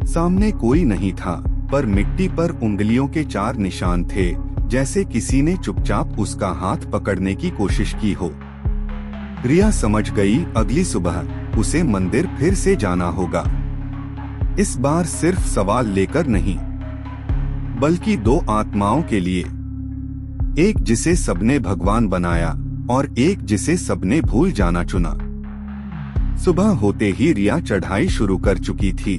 सामने कोई नहीं था, पर मिट्टी पर उंगलियों के 4 निशान थे, जैसे किसी ने चुपचाप उसका हाथ पकड़ने की कोशिश की हो। रिया समझ गई, अगली सुबह उसे मंदिर फिर से जाना होगा। इस बार सिर्फ सवाल लेकर नहीं, बल्कि 2 आत्माओं के लिए, एक जिसे सबने भगवान बनाया और एक जिसे सबने भूल जाना चुना। सुबह होते ही रिया चढ़ाई शुरू कर चुकी थी।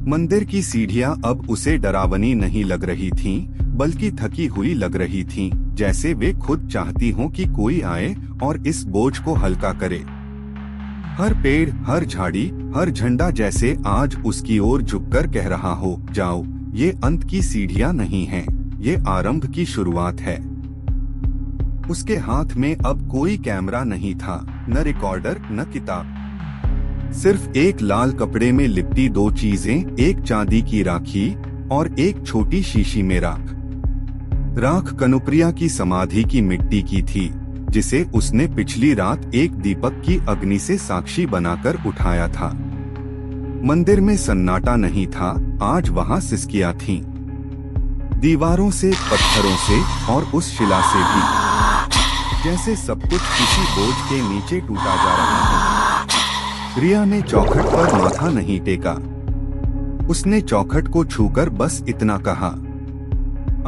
मंदिर की सीढ़ियां अब उसे डरावनी नहीं लग रही थीं, बल्कि थकी हुई लग रही थीं, जैसे वे खुद चाहती हों कि कोई आए और इस बोझ को हल्का करे। हर पेड़, हर झाड़ी, हर झंडा जैसे आज उसकी ओर झुककर कह रहा हो, जाओ, ये अंत की सीढ़ियां नहीं हैं, ये आरंभ की शुरुआत है। उसके हाथ में अब कोई कैमरा नहीं था, न रिकॉर्डर, न किताब। सिर्फ एक लाल कपड़े में लिपटी 2 चीजें, एक चांदी की राखी और एक छोटी शीशी में राख। राख कनुप्रिया की समाधि की मिट्टी की थी, जिसे उसने पिछली रात एक दीपक की अग्नि से साक्षी बनाकर उठाया था। मंदिर में सन्नाटा नहीं था, आज वहां सिसकियां थीं। दीवारों से, पत्थरों से और उस शिला से भी, जैसे सब कुछ किसी बोझ के नीचे टूटा जा रहा है। रिया ने चौखट पर माथा नहीं टेका। उसने चौखट को छूकर बस इतना कहा,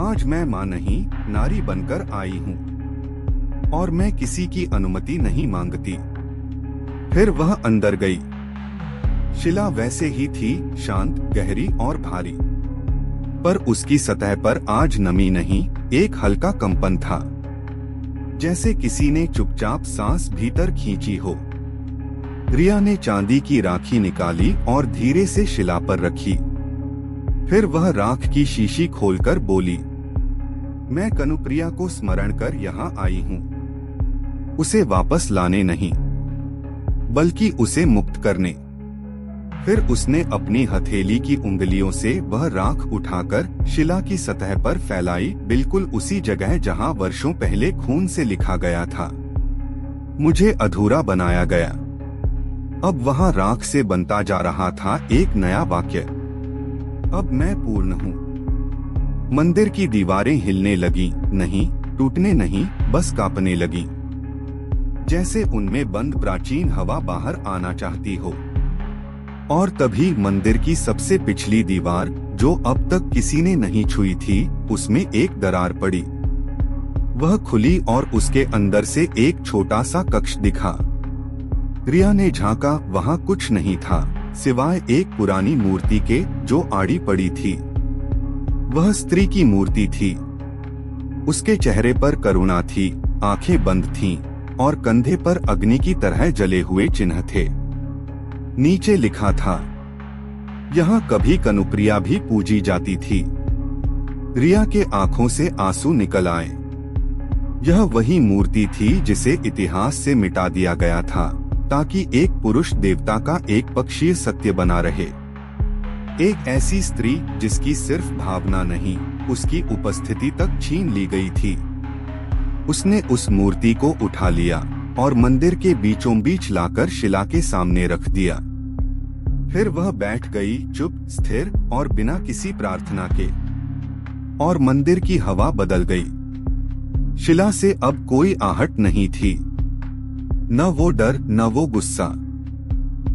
आज मैं मां नहीं, नारी बनकर आई हूँ, और मैं किसी की अनुमति नहीं मांगती। फिर वह अंदर गई। शिला वैसे ही थी, शांत, गहरी और भारी, पर उसकी सतह पर आज नमी नहीं, एक हल्का कंपन था, जैसे किसी ने चुपचाप सांस भीतर खींची हो। रिया ने चांदी की राखी निकाली और धीरे से शिला पर रखी। फिर वह राख की शीशी खोलकर बोली, मैं कनुप्रिया को स्मरण कर यहाँ आई हूँ, उसे वापस लाने नहीं। बल्कि उसे मुक्त करने। फिर उसने अपनी हथेली की उंगलियों से वह राख उठाकर शिला की सतह पर फैलाई, बिल्कुल उसी जगह जहां वर्षों पहले खून से लिखा गया था, मुझे अधूरा बनाया गया। अब वहां राख से बनता जा रहा था एक नया वाक्य, अब मैं पूर्ण हूँ। मंदिर की दीवारें हिलने लगी, नहीं टूटने नहीं, बस कांपने लगी, जैसे उनमें बंद प्राचीन हवा बाहर आना चाहती हो। और तभी मंदिर की सबसे पिछली दीवार, जो अब तक किसी ने नहीं छुई थी, उसमें एक दरार पड़ी। वह खुली और उसके अंदर से एक छोटा सा कक्ष दिखा। रिया ने झांका, वहां कुछ नहीं था सिवाय एक पुरानी मूर्ति के जो आड़ी पड़ी थी। वह स्त्री की मूर्ति थी। उसके चेहरे पर करुणा थी, आंखें बंद थीं और कंधे पर अग्नि की तरह जले हुए चिन्ह थे। नीचे लिखा था, यहाँ कभी कनुप्रिया भी पूजी जाती थी। रिया के आंखों से आंसू निकल आए। यह वही मूर्ति थी जिसे इतिहास से मिटा दिया गया था, ताकि एक पुरुष देवता का एक पक्षीय सत्य बना रहे। एक ऐसी स्त्री जिसकी सिर्फ भावना नहीं, उसकी उपस्थिति तक छीन ली गई थी। उसने उस मूर्ति को उठा लिया और मंदिर के बीचों बीच लाकर शिला के सामने रख दिया। फिर वह बैठ गई, चुप, स्थिर और बिना किसी प्रार्थना के। और मंदिर की हवा बदल गई। शिला से अब कोई आहट नहीं थी, न वो डर न वो गुस्सा,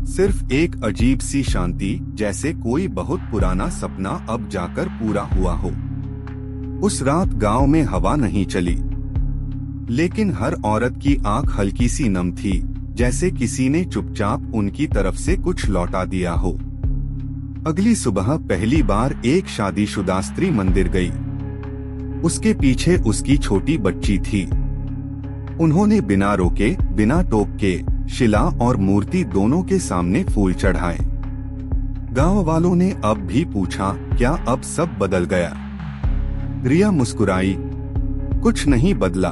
सिर्फ एक अजीब सी शांति, जैसे कोई बहुत पुराना सपना अब जाकर पूरा हुआ हो। उस रात गांव में हवा नहीं चली, लेकिन हर औरत की आंख हल्की सी नम थी, जैसे किसी ने चुपचाप उनकी तरफ से कुछ लौटा दिया हो। अगली सुबह पहली बार एक शादीशुदा स्त्री मंदिर गई। उसके पीछे उसकी छोटी बच्ची थी। उन्होंने बिना रोके, बिना टोक के शिला और मूर्ति दोनों के सामने फूल चढ़ाए। गांव वालों ने अब भी पूछा, क्या अब सब बदल गया? रिया मुस्कुराई, कुछ नहीं बदला,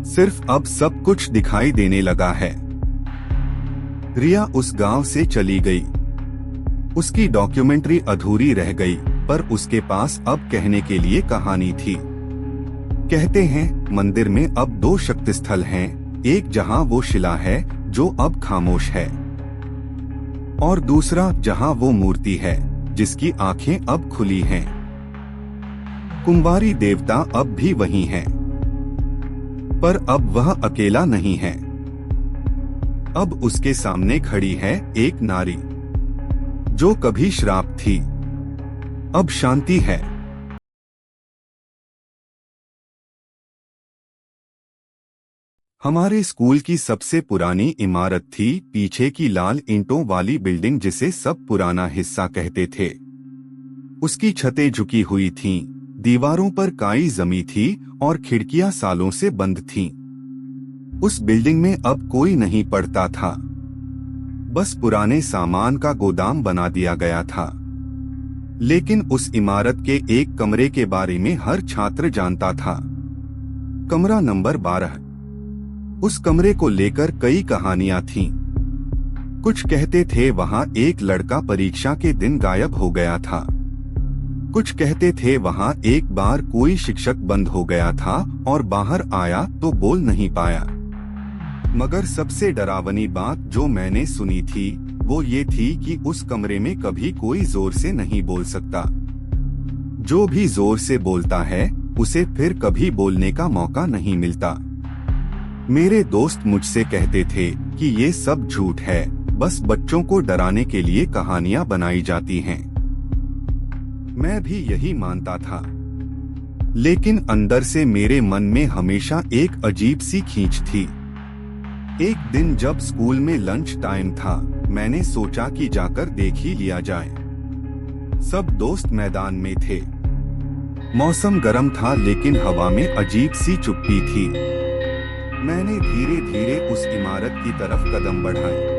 सिर्फ अब सब कुछ दिखाई देने लगा है। रिया उस गांव से चली गई। उसकी डॉक्यूमेंट्री अधूरी रह गई, पर उसके पास अब कहने के लिए कहानी थी। कहते हैं मंदिर में अब दो शक्ति स्थल हैं, एक जहां वो शिला है जो अब खामोश है, और दूसरा जहां वो मूर्ति है जिसकी आंखें अब खुली हैं। कुंवारी देवता अब भी वही है, पर अब वह अकेला नहीं है। अब उसके सामने खड़ी है एक नारी, जो कभी श्राप थी, अब शांति है। हमारे स्कूल की सबसे पुरानी इमारत थी, पीछे की लाल ईंटों वाली बिल्डिंग जिसे सब पुराना हिस्सा कहते थे। उसकी छतें झुकी हुई थीं, दीवारों पर काई जमी थी और खिड़कियां सालों से बंद थीं। उस बिल्डिंग में अब कोई नहीं पढ़ता था, बस पुराने सामान का गोदाम बना दिया गया था। लेकिन उस इमारत के एक कमरे के बारे में हर छात्र जानता था, कमरा नंबर 12। उस कमरे को लेकर कई कहानियां थीं। कुछ कहते थे वहां एक लड़का परीक्षा के दिन गायब हो गया था। कुछ कहते थे वहां एक बार कोई शिक्षक बंद हो गया था और बाहर आया तो बोल नहीं पाया। मगर सबसे डरावनी बात जो मैंने सुनी थी वो ये थी कि उस कमरे में कभी कोई जोर से नहीं बोल सकता। जो भी जोर से बोलता है उसे फिर कभी बोलने का मौका नहीं मिलता। मेरे दोस्त मुझसे कहते थे कि ये सब झूठ है, बस बच्चों को डराने के लिए कहानियां बनाई जाती हैं। मैं भी यही मानता था, लेकिन अंदर से मेरे मन में हमेशा एक अजीब सी खींच थी। एक दिन जब स्कूल में लंच टाइम था, मैंने सोचा कि जाकर देख ही लिया जाए। सब दोस्त मैदान में थे। मौसम गर्म था लेकिन हवा में अजीब सी चुप्पी थी। मैंने धीरे धीरे उस इमारत की तरफ कदम बढ़ाए।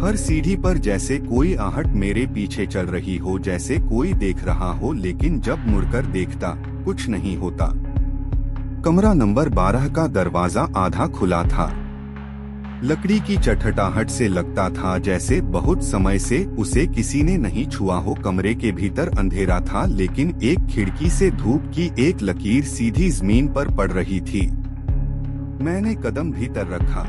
हर सीढ़ी पर जैसे कोई आहट मेरे पीछे चल रही हो, जैसे कोई देख रहा हो, लेकिन जब मुड़कर देखता कुछ नहीं होता। कमरा नंबर 12 का दरवाजा आधा खुला था, लकड़ी की चटचटाहट से लगता था जैसे बहुत समय से उसे किसी ने नहीं छुआ हो। कमरे के भीतर अंधेरा था, लेकिन एक खिड़की से धूप की एक लकीर सीधी जमीन पर पड़ रही थी। मैंने कदम भीतर रखा।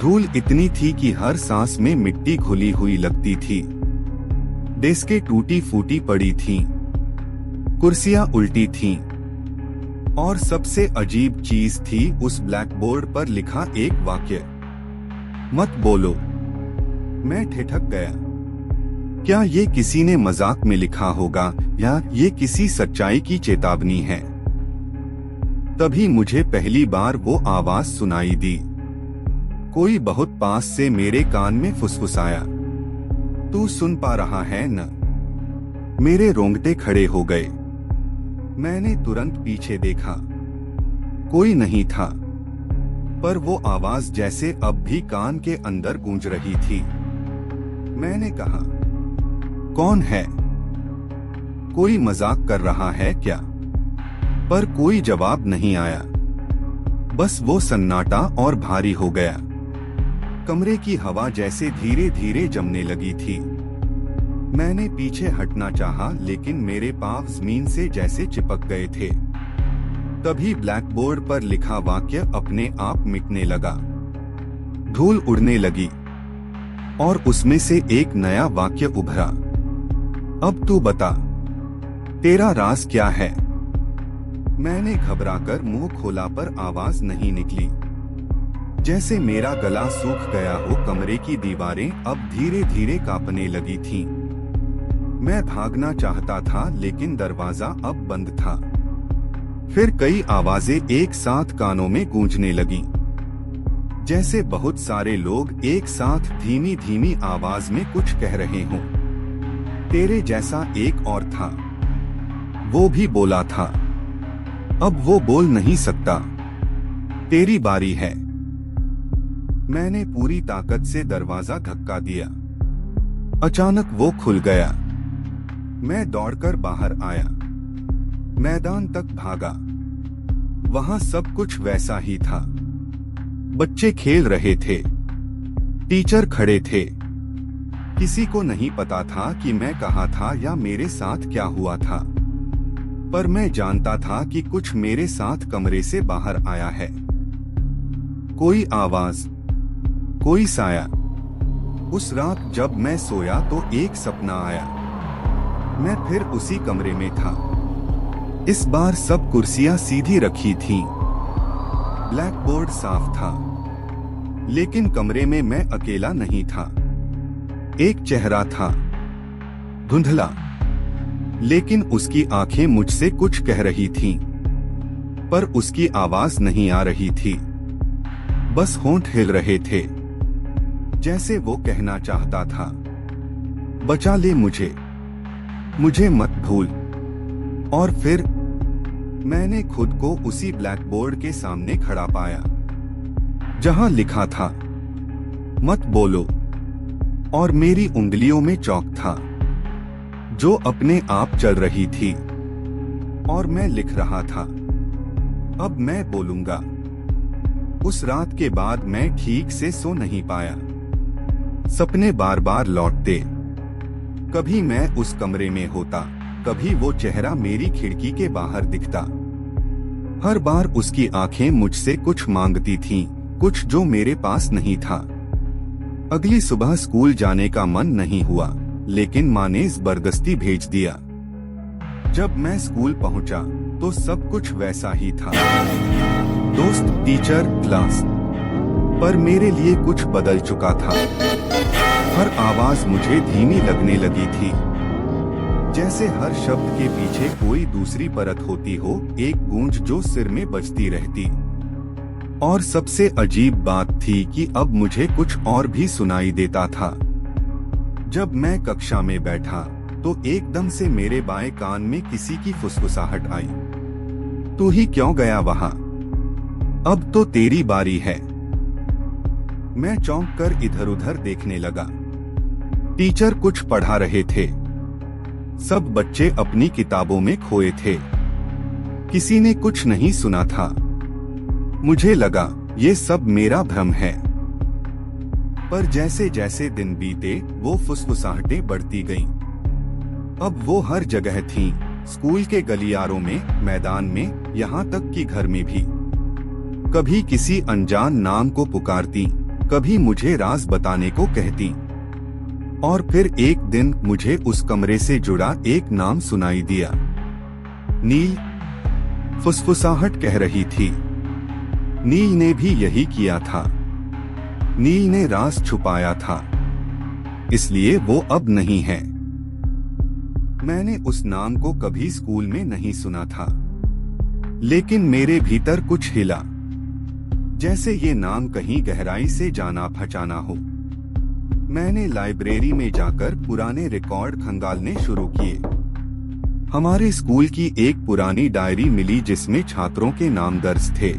धूल इतनी थी कि हर सांस में मिट्टी घुली हुई लगती थी। डेस्कें टूटी फूटी पड़ी थीं, कुर्सियां उल्टी थीं, और सबसे अजीब चीज थी उस ब्लैकबोर्ड पर लिखा एक वाक्य, मत बोलो। मैं ठिठक गया। क्या ये किसी ने मजाक में लिखा होगा या ये किसी सच्चाई की चेतावनी है? तभी मुझे पहली बार वो आवाज सुनाई दी। कोई बहुत पास से मेरे कान में फुसफुसाया, तू सुन पा रहा है न? मेरे रोंगटे खड़े हो गए। मैंने तुरंत पीछे देखा। कोई नहीं था, पर वो आवाज जैसे अब भी कान के अंदर गूंज रही थी। मैंने कहा, कौन है? कोई मजाक कर रहा है क्या? पर कोई जवाब नहीं आया। बस वो सन्नाटा और भारी हो गया। कमरे की हवा जैसे धीरे धीरे जमने लगी थी। मैंने पीछे हटना चाहा, लेकिन मेरे पांव जमीन से जैसे चिपक गए थे। तभी ब्लैकबोर्ड पर लिखा वाक्य अपने आप मिटने लगा। धूल उड़ने लगी और उसमें से एक नया वाक्य उभरा। अब तू बता, तेरा राज क्या है? मैंने घबराकर मुंह खोला, पर आवाज नहीं निकली। जैसे मेरा गला सूख गया हो। कमरे की दीवारें अब धीरे धीरे कांपने लगी थीं। मैं भागना चाहता था, लेकिन दरवाजा अब बंद था। फिर कई आवाजें एक साथ कानों में गूंजने लगीं, जैसे बहुत सारे लोग एक साथ धीमी धीमी आवाज में कुछ कह रहे हों। तेरे जैसा एक और था, वो भी बोला था। अब वो बोल नहीं सकता। तेरी बारी है। मैंने पूरी ताकत से दरवाजा धक्का दिया। अचानक वो खुल गया। मैं दौड़कर बाहर आया, मैदान तक भागा। वहां सब कुछ वैसा ही था। बच्चे खेल रहे थे, टीचर खड़े थे। किसी को नहीं पता था कि मैं कहाँ था या मेरे साथ क्या हुआ था, पर मैं जानता था कि कुछ मेरे साथ कमरे से बाहर आया है। कोई आवाज, कोई साया। उस रात जब मैं सोया तो एक सपना आया। मैं फिर उसी कमरे में था। इस बार सब कुर्सियां सीधी रखी थीं। ब्लैकबोर्ड साफ था, लेकिन कमरे में मैं अकेला नहीं था। एक चेहरा था, धुंधला, लेकिन उसकी आंखें मुझसे कुछ कह रही थीं, पर उसकी आवाज नहीं आ रही थी। बस होंठ हिल रहे थे, जैसे वो कहना चाहता था, बचा ले मुझे, मुझे मत भूल। और फिर मैंने खुद को उसी ब्लैकबोर्ड के सामने खड़ा पाया, जहां लिखा था, मत बोलो, और मेरी उंगलियों में चौक था, जो अपने आप चल रही थी। और मैं लिख रहा था, अब मैं बोलूंगा। उस रात के बाद मैं ठीक से सो नहीं पाया। सपने बार बार लौटते। कभी मैं उस कमरे में होता, कभी वो चेहरा मेरी खिड़की के बाहर दिखता। हर बार उसकी आंखें मुझसे कुछ मांगती थीं, कुछ जो मेरे पास नहीं था। अगली सुबह स्कूल जाने का मन नहीं हुआ, लेकिन माँ ने जबरदस्ती भेज दिया। जब मैं स्कूल पहुंचा तो सब कुछ वैसा ही था। दोस्त, टीचर, क्लास, पर मेरे लिए कुछ बदल चुका था। हर आवाज मुझे धीमी लगने लगी थी, जैसे हर शब्द के पीछे कोई दूसरी परत होती हो, एक गूंज जो सिर में बजती रहती। और सबसे अजीब बात थी कि अब मुझे कुछ और भी सुनाई देता था। जब मैं कक्षा में बैठा तो एकदम से मेरे बाएं कान में किसी की फुसफुसाहट आई, तू ही क्यों गया वहां? अब तो तेरी बारी है। मैं चौंक कर इधर उधर देखने लगा। टीचर कुछ पढ़ा रहे थे। सब बच्चे अपनी किताबों में खोए थे। किसी ने कुछ नहीं सुना था। मुझे लगा ये सब मेरा भ्रम है, पर जैसे जैसे दिन बीते वो फुसफुसाहटें बढ़ती गईं। अब वो हर जगह थीं, स्कूल के गलियारों में, मैदान में, यहाँ तक कि घर में भी। कभी किसी अनजान नाम को पुकारती, कभी मुझे राज बताने को कहती। और फिर एक दिन मुझे उस कमरे से जुड़ा एक नाम सुनाई दिया। नील। फुसफुसाहट कह रही थी, नील ने भी यही किया था। नील ने राज छुपाया था, इसलिए वो अब नहीं है। मैंने उस नाम को कभी स्कूल में नहीं सुना था, लेकिन मेरे भीतर कुछ हिला, जैसे ये नाम कहीं गहराई से जाना पहचाना हो। मैंने लाइब्रेरी में जाकर पुराने रिकॉर्ड खंगालने शुरू किए। हमारे स्कूल की एक पुरानी डायरी मिली जिसमें छात्रों के नाम दर्ज थे,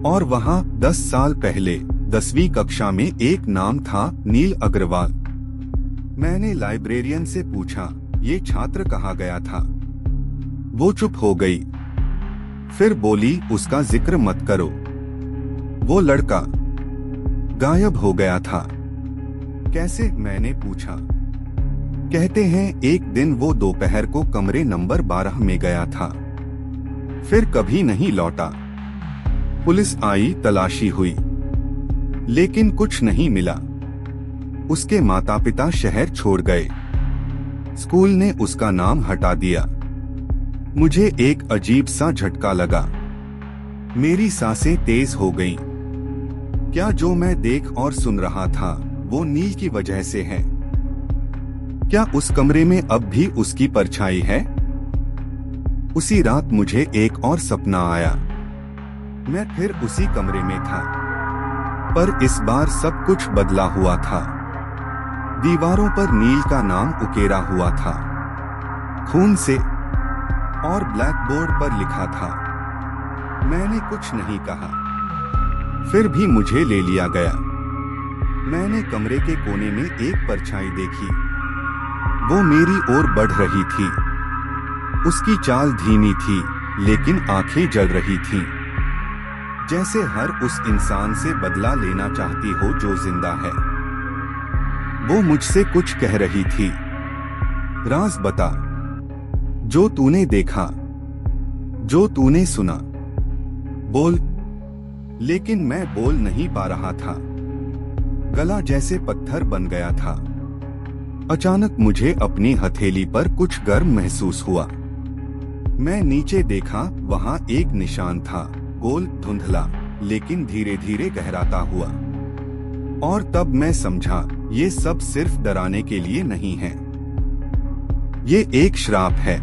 और वहाँ 10 साल पहले 10वीं कक्षा में एक नाम था, नील अग्रवाल। मैंने लाइब्रेरियन से पूछा, ये छात्र कहाँ गया था? वो चुप हो गई, फिर बोली, उसका जिक्र मत करो। वो लड़का गायब हो गया था। कैसे? मैंने पूछा। कहते हैं एक दिन वो दोपहर को कमरे नंबर 12 में गया था, फिर कभी नहीं लौटा। पुलिस आई, तलाशी हुई, लेकिन कुछ नहीं मिला। उसके माता पिता शहर छोड़ गए। स्कूल ने उसका नाम हटा दिया। मुझे एक अजीब सा झटका लगा। मेरी सांसें तेज हो गईं। क्या जो मैं देख और सुन रहा था वो नील की वजह से है? क्या उस कमरे में अब भी उसकी परछाई है? उसी रात मुझे एक और सपना आया। मैं फिर उसी कमरे में था, पर इस बार सब कुछ बदला हुआ था। दीवारों पर नील का नाम उकेरा हुआ था, खून से, और ब्लैकबोर्ड पर लिखा था। मैंने कुछ नहीं कहा, फिर भी मुझे ले लिया गया। मैंने कमरे के कोने में एक परछाई देखी। वो मेरी ओर बढ़ रही थी। उसकी चाल धीमी थी, लेकिन आंखें जल रही थीं, जैसे हर उस इंसान से बदला लेना चाहती हो जो जिंदा है। वो मुझसे कुछ कह रही थी। राज बता, जो तूने देखा, जो तूने सुना, बोल। लेकिन मैं बोल नहीं पा रहा था। गला जैसे पत्थर बन गया था। अचानक मुझे अपनी हथेली पर कुछ गर्म महसूस हुआ। मैं नीचे देखा, वहां एक निशान था, गोल, धुंधला, लेकिन धीरे धीरे गहराता हुआ। और तब मैं समझा, ये सब सिर्फ डराने के लिए नहीं है। ये एक श्राप है।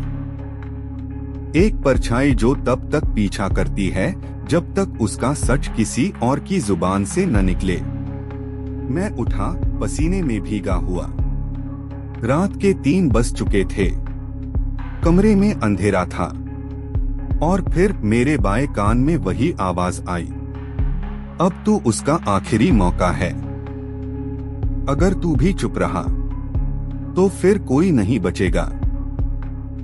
एक परछाई जो तब तक पीछा करती है जब तक उसका सच किसी और की जुबान से न निकले। मैं उठा, पसीने में भीगा हुआ। रात के 3 बज चुके थे। कमरे में अंधेरा था, और फिर मेरे बाएं कान में वही आवाज आई, अब तो उसका आखिरी मौका है। अगर तू भी चुप रहा तो फिर कोई नहीं बचेगा।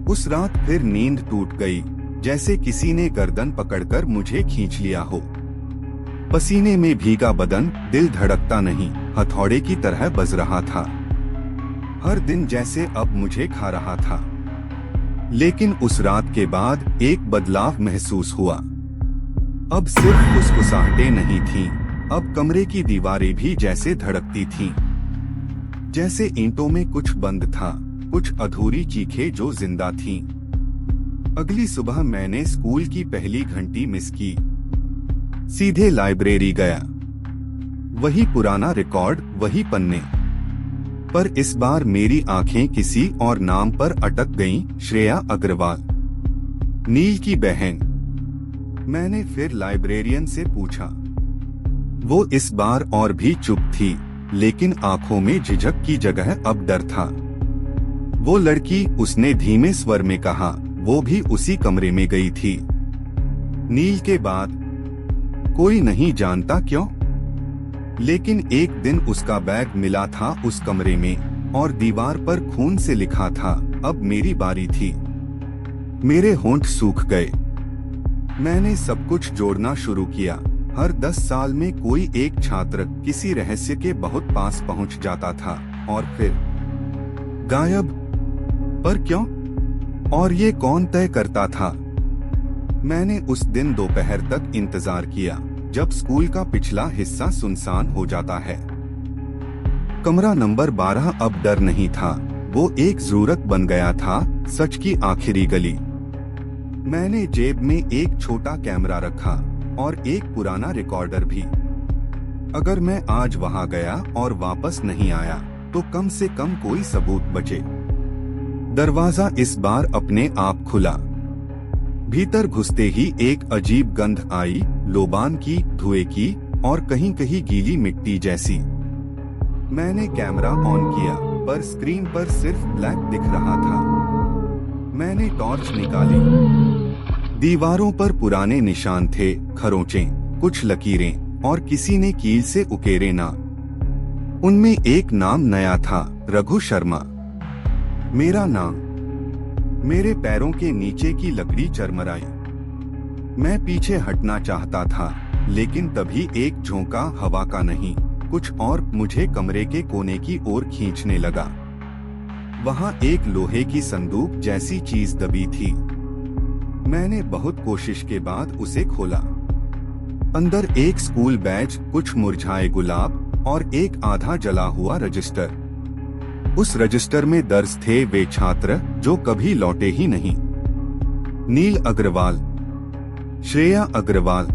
उस रात फिर नींद टूट गई, जैसे किसी ने गर्दन पकड़कर मुझे खींच लिया हो। पसीने में भीगा बदन, दिल धड़कता नहीं, हथौड़े की तरह बज रहा था। हर दिन जैसे अब मुझे खा रहा था। लेकिन उस रात के बाद एक बदलाव महसूस हुआ। अब सिर्फ फुसफुसाहटें नहीं थीं, अब कमरे की दीवारें भी जैसे धड़कती थीं। जैसे ईंटों में कुछ बंद था, कुछ अधूरी चीखें जो जिंदा थीं। अगली सुबह मैंने स्कूल की पहली घंटी मिस की। सीधे लाइब्रेरी गया। वही पुराना रिकॉर्ड, वही पन्ने, पर इस बार मेरी आंखें किसी और नाम पर अटक गईं, श्रेया अग्रवाल, नील की बहन। मैंने फिर लाइब्रेरियन से पूछा। वो इस बार और भी चुप थी, लेकिन आंखों में झिझक की जगह अब डर था। वो लड़की, उसने धीमे स्वर में कहा, वो भी उसी कमरे में गई थी। नील के बाद कोई नहीं जानता क्यों, लेकिन एक दिन उसका बैग मिला था उस कमरे में, और दीवार पर खून से लिखा था, अब मेरी बारी थी। मेरे होंठ सूख गए। मैंने सब कुछ जोड़ना शुरू किया, हर 10 साल में कोई एक छात्र किसी रहस्य के बहुत पास पहुंच जाता था और फिर गायब। पर क्यों? और ये कौन तय करता था? मैंने उस दिन दोपहर तक इंतजार किया जब स्कूल का पिछला हिस्सा सुनसान हो जाता है। कमरा नंबर 12 अब डर नहीं था, वो एक जरूरत बन गया था, सच की आखिरी गली। मैंने जेब में एक छोटा कैमरा रखा और एक पुराना रिकॉर्डर भी। अगर मैं आज वहां गया और वापस नहीं आया तो कम से कम कोई सबूत बचे। दरवाजा इस बार अपने आप खुला। भीतर घुसते ही एक अजीब गंध आई, लोबान की, धुएं की और कहीं कहीं गीली मिट्टी जैसी। मैंने कैमरा ऑन किया पर स्क्रीन पर सिर्फ ब्लैक दिख रहा था। मैंने टॉर्च निकाली। दीवारों पर पुराने निशान थे, खरोंचें, कुछ लकीरें और किसी ने कील से उकेरे नाम। उनमें एक नाम नया था, रघु शर्मा। मेरा नाम। मेरे पैरों के नीचे की लकड़ी चरमराई। मैं पीछे हटना चाहता था, लेकिन तभी एक झोंका, हवा का नहीं कुछ और, मुझे कमरे के कोने की ओर खींचने लगा। वहां एक लोहे की संदूक जैसी चीज दबी थी। मैंने बहुत कोशिश के बाद उसे खोला। अंदर एक स्कूल बैज, कुछ मुरझाए गुलाब और एक आधा जला हुआ रजिस्टर। उस रजिस्टर में दर्ज थे वे छात्र जो कभी लौटे ही नहीं। नील अग्रवाल, श्रेया अग्रवाल,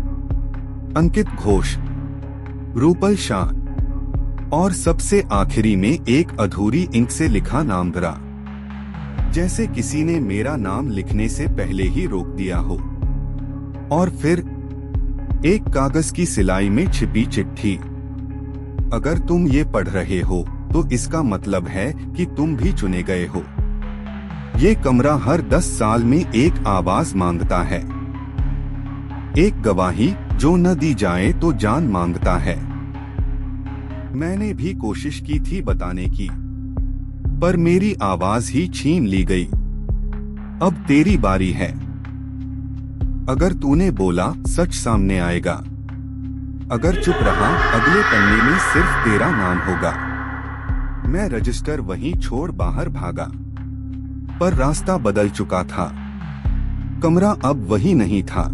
अंकित घोष, रूपल शाह और सबसे आखिरी में एक अधूरी इंक से लिखा नाम धरा, जैसे किसी ने मेरा नाम लिखने से पहले ही रोक दिया हो। और फिर एक कागज की सिलाई में छिपी चिट्ठी। अगर तुम ये पढ़ रहे हो तो इसका मतलब है कि तुम भी चुने गए हो। ये कमरा हर 10 साल में एक आवाज मांगता है, एक गवाही जो न दी जाए तो जान मांगता है। मैंने भी कोशिश की थी बताने की, पर मेरी आवाज ही छीन ली गई। अब तेरी बारी है। अगर तूने बोला सच सामने आएगा। अगर चुप रहा अगले पन्ने में सिर्फ तेरा नाम होगा। मैं रजिस्टर वहीं छोड़ बाहर भागा, पर रास्ता बदल चुका था। कमरा अब वही नहीं था।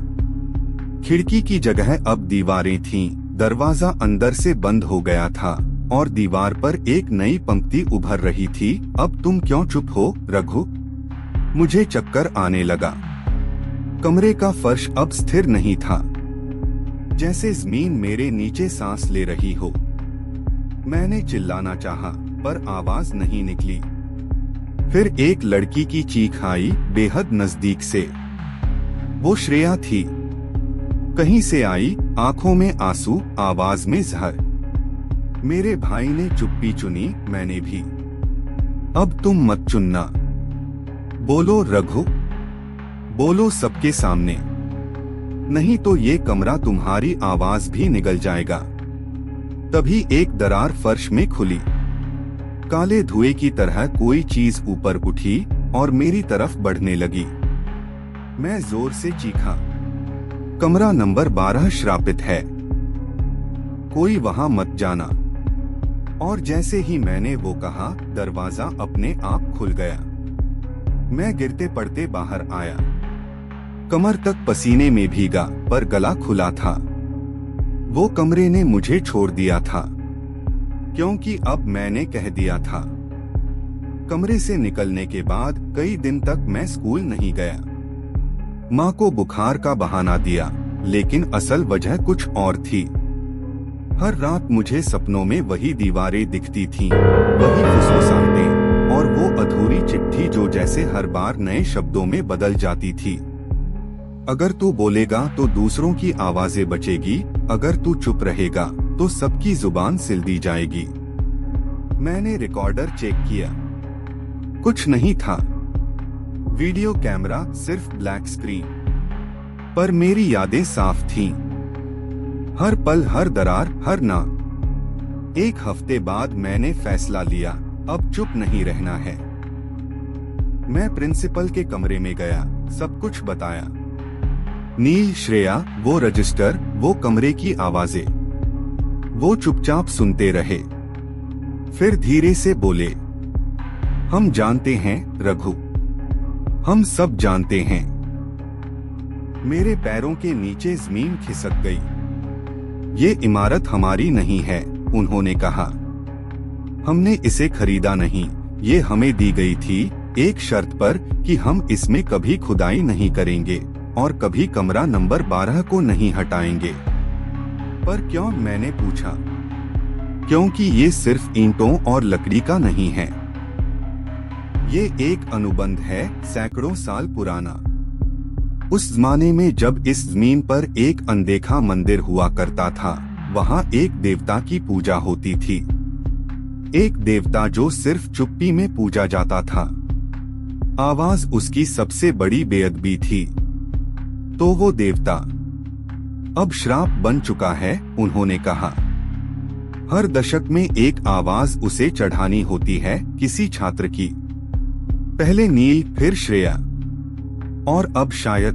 खिड़की की जगह अब दीवारें थीं, दरवाजा अंदर से बंद हो गया था और दीवार पर एक नई पंक्ति उभर रही थी, अब तुम क्यों चुप हो रघु? मुझे चक्कर आने लगा। कमरे का फर्श अब स्थिर नहीं था, जैसे जमीन मेरे नीचे सांस ले रही हो। मैंने चिल्लाना चाहा, पर आवाज नहीं निकली। फिर एक लड़की की चीख आई, बेहद नजदीक से। वो श्रेया थी। कहीं से आई, आंखों में आंसू, आवाज में जहर। मेरे भाई ने चुप्पी चुनी, मैंने भी। अब तुम मत चुनना। बोलो रघु, बोलो सबके सामने, नहीं तो ये कमरा तुम्हारी आवाज भी निगल जाएगा। तभी एक दरार फर्श में खुली। काले धुएं की तरह कोई चीज ऊपर उठी और मेरी तरफ बढ़ने लगी। मैं जोर से चीखा, कमरा नंबर 12 श्रापित है, कोई वहां मत जाना। और जैसे ही मैंने वो कहा, दरवाजा अपने आप खुल गया। मैं गिरते पड़ते बाहर आया, कमर तक पसीने में भीगा, पर गला खुला था। वो कमरे ने मुझे छोड़ दिया था, क्योंकि अब मैंने कह दिया था। कमरे से निकलने के बाद कई दिन तक मैं स्कूल नहीं गया। माँ को बुखार का बहाना दिया, लेकिन असल वजह कुछ और थी। हर रात मुझे सपनों में वही दीवारें दिखती थीं, वही फुसफुसाहटें और वो अधूरी चिट्ठी जो जैसे हर बार नए शब्दों में बदल जाती थी। अगर तू बोलेगा तो दूसरों की आवाजें बचेगी, अगर तू चुप रहेगा तो सबकी जुबान सिल दी जाएगी। मैंने रिकॉर्डर चेक किया, कुछ नहीं था। वीडियो कैमरा, सिर्फ ब्लैक स्क्रीन। पर मेरी यादें साफ थीं। हर पल, हर दरार, हर नाम। एक हफ्ते बाद मैंने फैसला लिया, अब चुप नहीं रहना है। मैं प्रिंसिपल के कमरे में गया, सब कुछ बताया। नील, श्रेया, वो रजिस्टर, वो कमरे की आवाजें। वो चुपचाप सुनते रहे, फिर धीरे से बोले, हम जानते हैं रघु, हम सब जानते हैं। मेरे पैरों के नीचे जमीन खिसक गई। ये इमारत हमारी नहीं है, उन्होंने कहा। हमने इसे खरीदा नहीं, ये हमें दी गई थी, एक शर्त पर कि हम इसमें कभी खुदाई नहीं करेंगे और कभी कमरा नंबर 12 को नहीं हटाएंगे। पर क्यों, मैंने पूछा। क्योंकि ये सिर्फ ईंटों और लकड़ी का नहीं है। ये एक अनुबंध है, सैकड़ों साल पुराना। उस जमाने में जब इस जमीन पर एक अनदेखा मंदिर हुआ करता था, वहाँ एक देवता की पूजा होती थी। एक देवता जो सिर्फ चुप्पी में पूजा जाता था। आवाज उसकी सबसे बड़ी बेअदबी थी। तो वो देवता अब श्राप बन चुका है, उन्होंने कहा। हर दशक में एक आवाज उसे चढ़ानी होती है, किसी छात्र की। पहले नील, फिर श्रेया, और अब शायद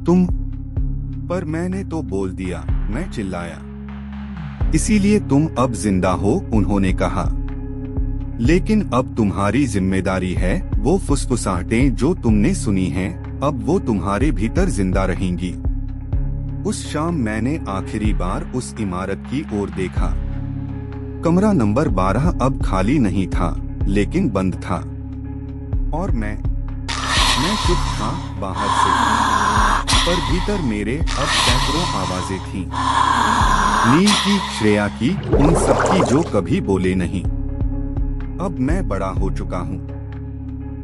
तुम। पर मैंने तो बोल दिया, मैं चिल्लाया। इसीलिए तुम अब जिंदा हो, उन्होंने कहा। लेकिन अब तुम्हारी जिम्मेदारी है, वो फुसफुसाहटें जो तुमने सुनी हैं, अब वो तुम्हारे भीतर जिंदा रहेंगी। उस शाम मैंने आखिरी बार उस इमारत की ओर देखा। कमरा नंबर 12 अब खाली नहीं था, लेकिन बंद था। और मैं चुप था बाहर से, पर भीतर मेरे अब सैकड़ों आवाजें थीं। नील की, श्रेया की, उन सब की जो कभी बोले नहीं। अब मैं बड़ा हो चुका हूँ।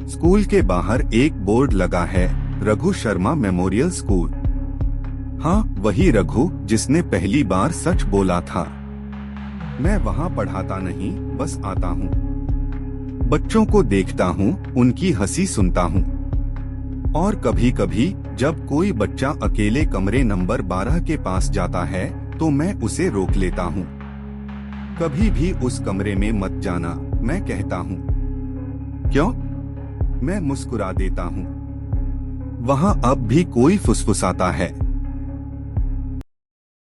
स्कूल के बाहर एक बोर्ड लगा है, रघु शर्मा मेमोरियल स्कूल। हाँ, वही रघु जिसने पहली बार सच बोला था। मैं वहाँ पढ़ाता नहीं, बस आता हूँ। बच्चों को देखता हूँ, उनकी हंसी सुनता हूँ। और कभी कभी जब कोई बच्चा अकेले कमरे नंबर 12 के पास जाता है, तो मैं उसे रोक लेता हूँ। कभी भी उस कमरे में मत जाना, मैं कहता हूँ। क्यों? मैं मुस्कुरा देता हूँ। वहाँ अब भी कोई फुसफुसाता है।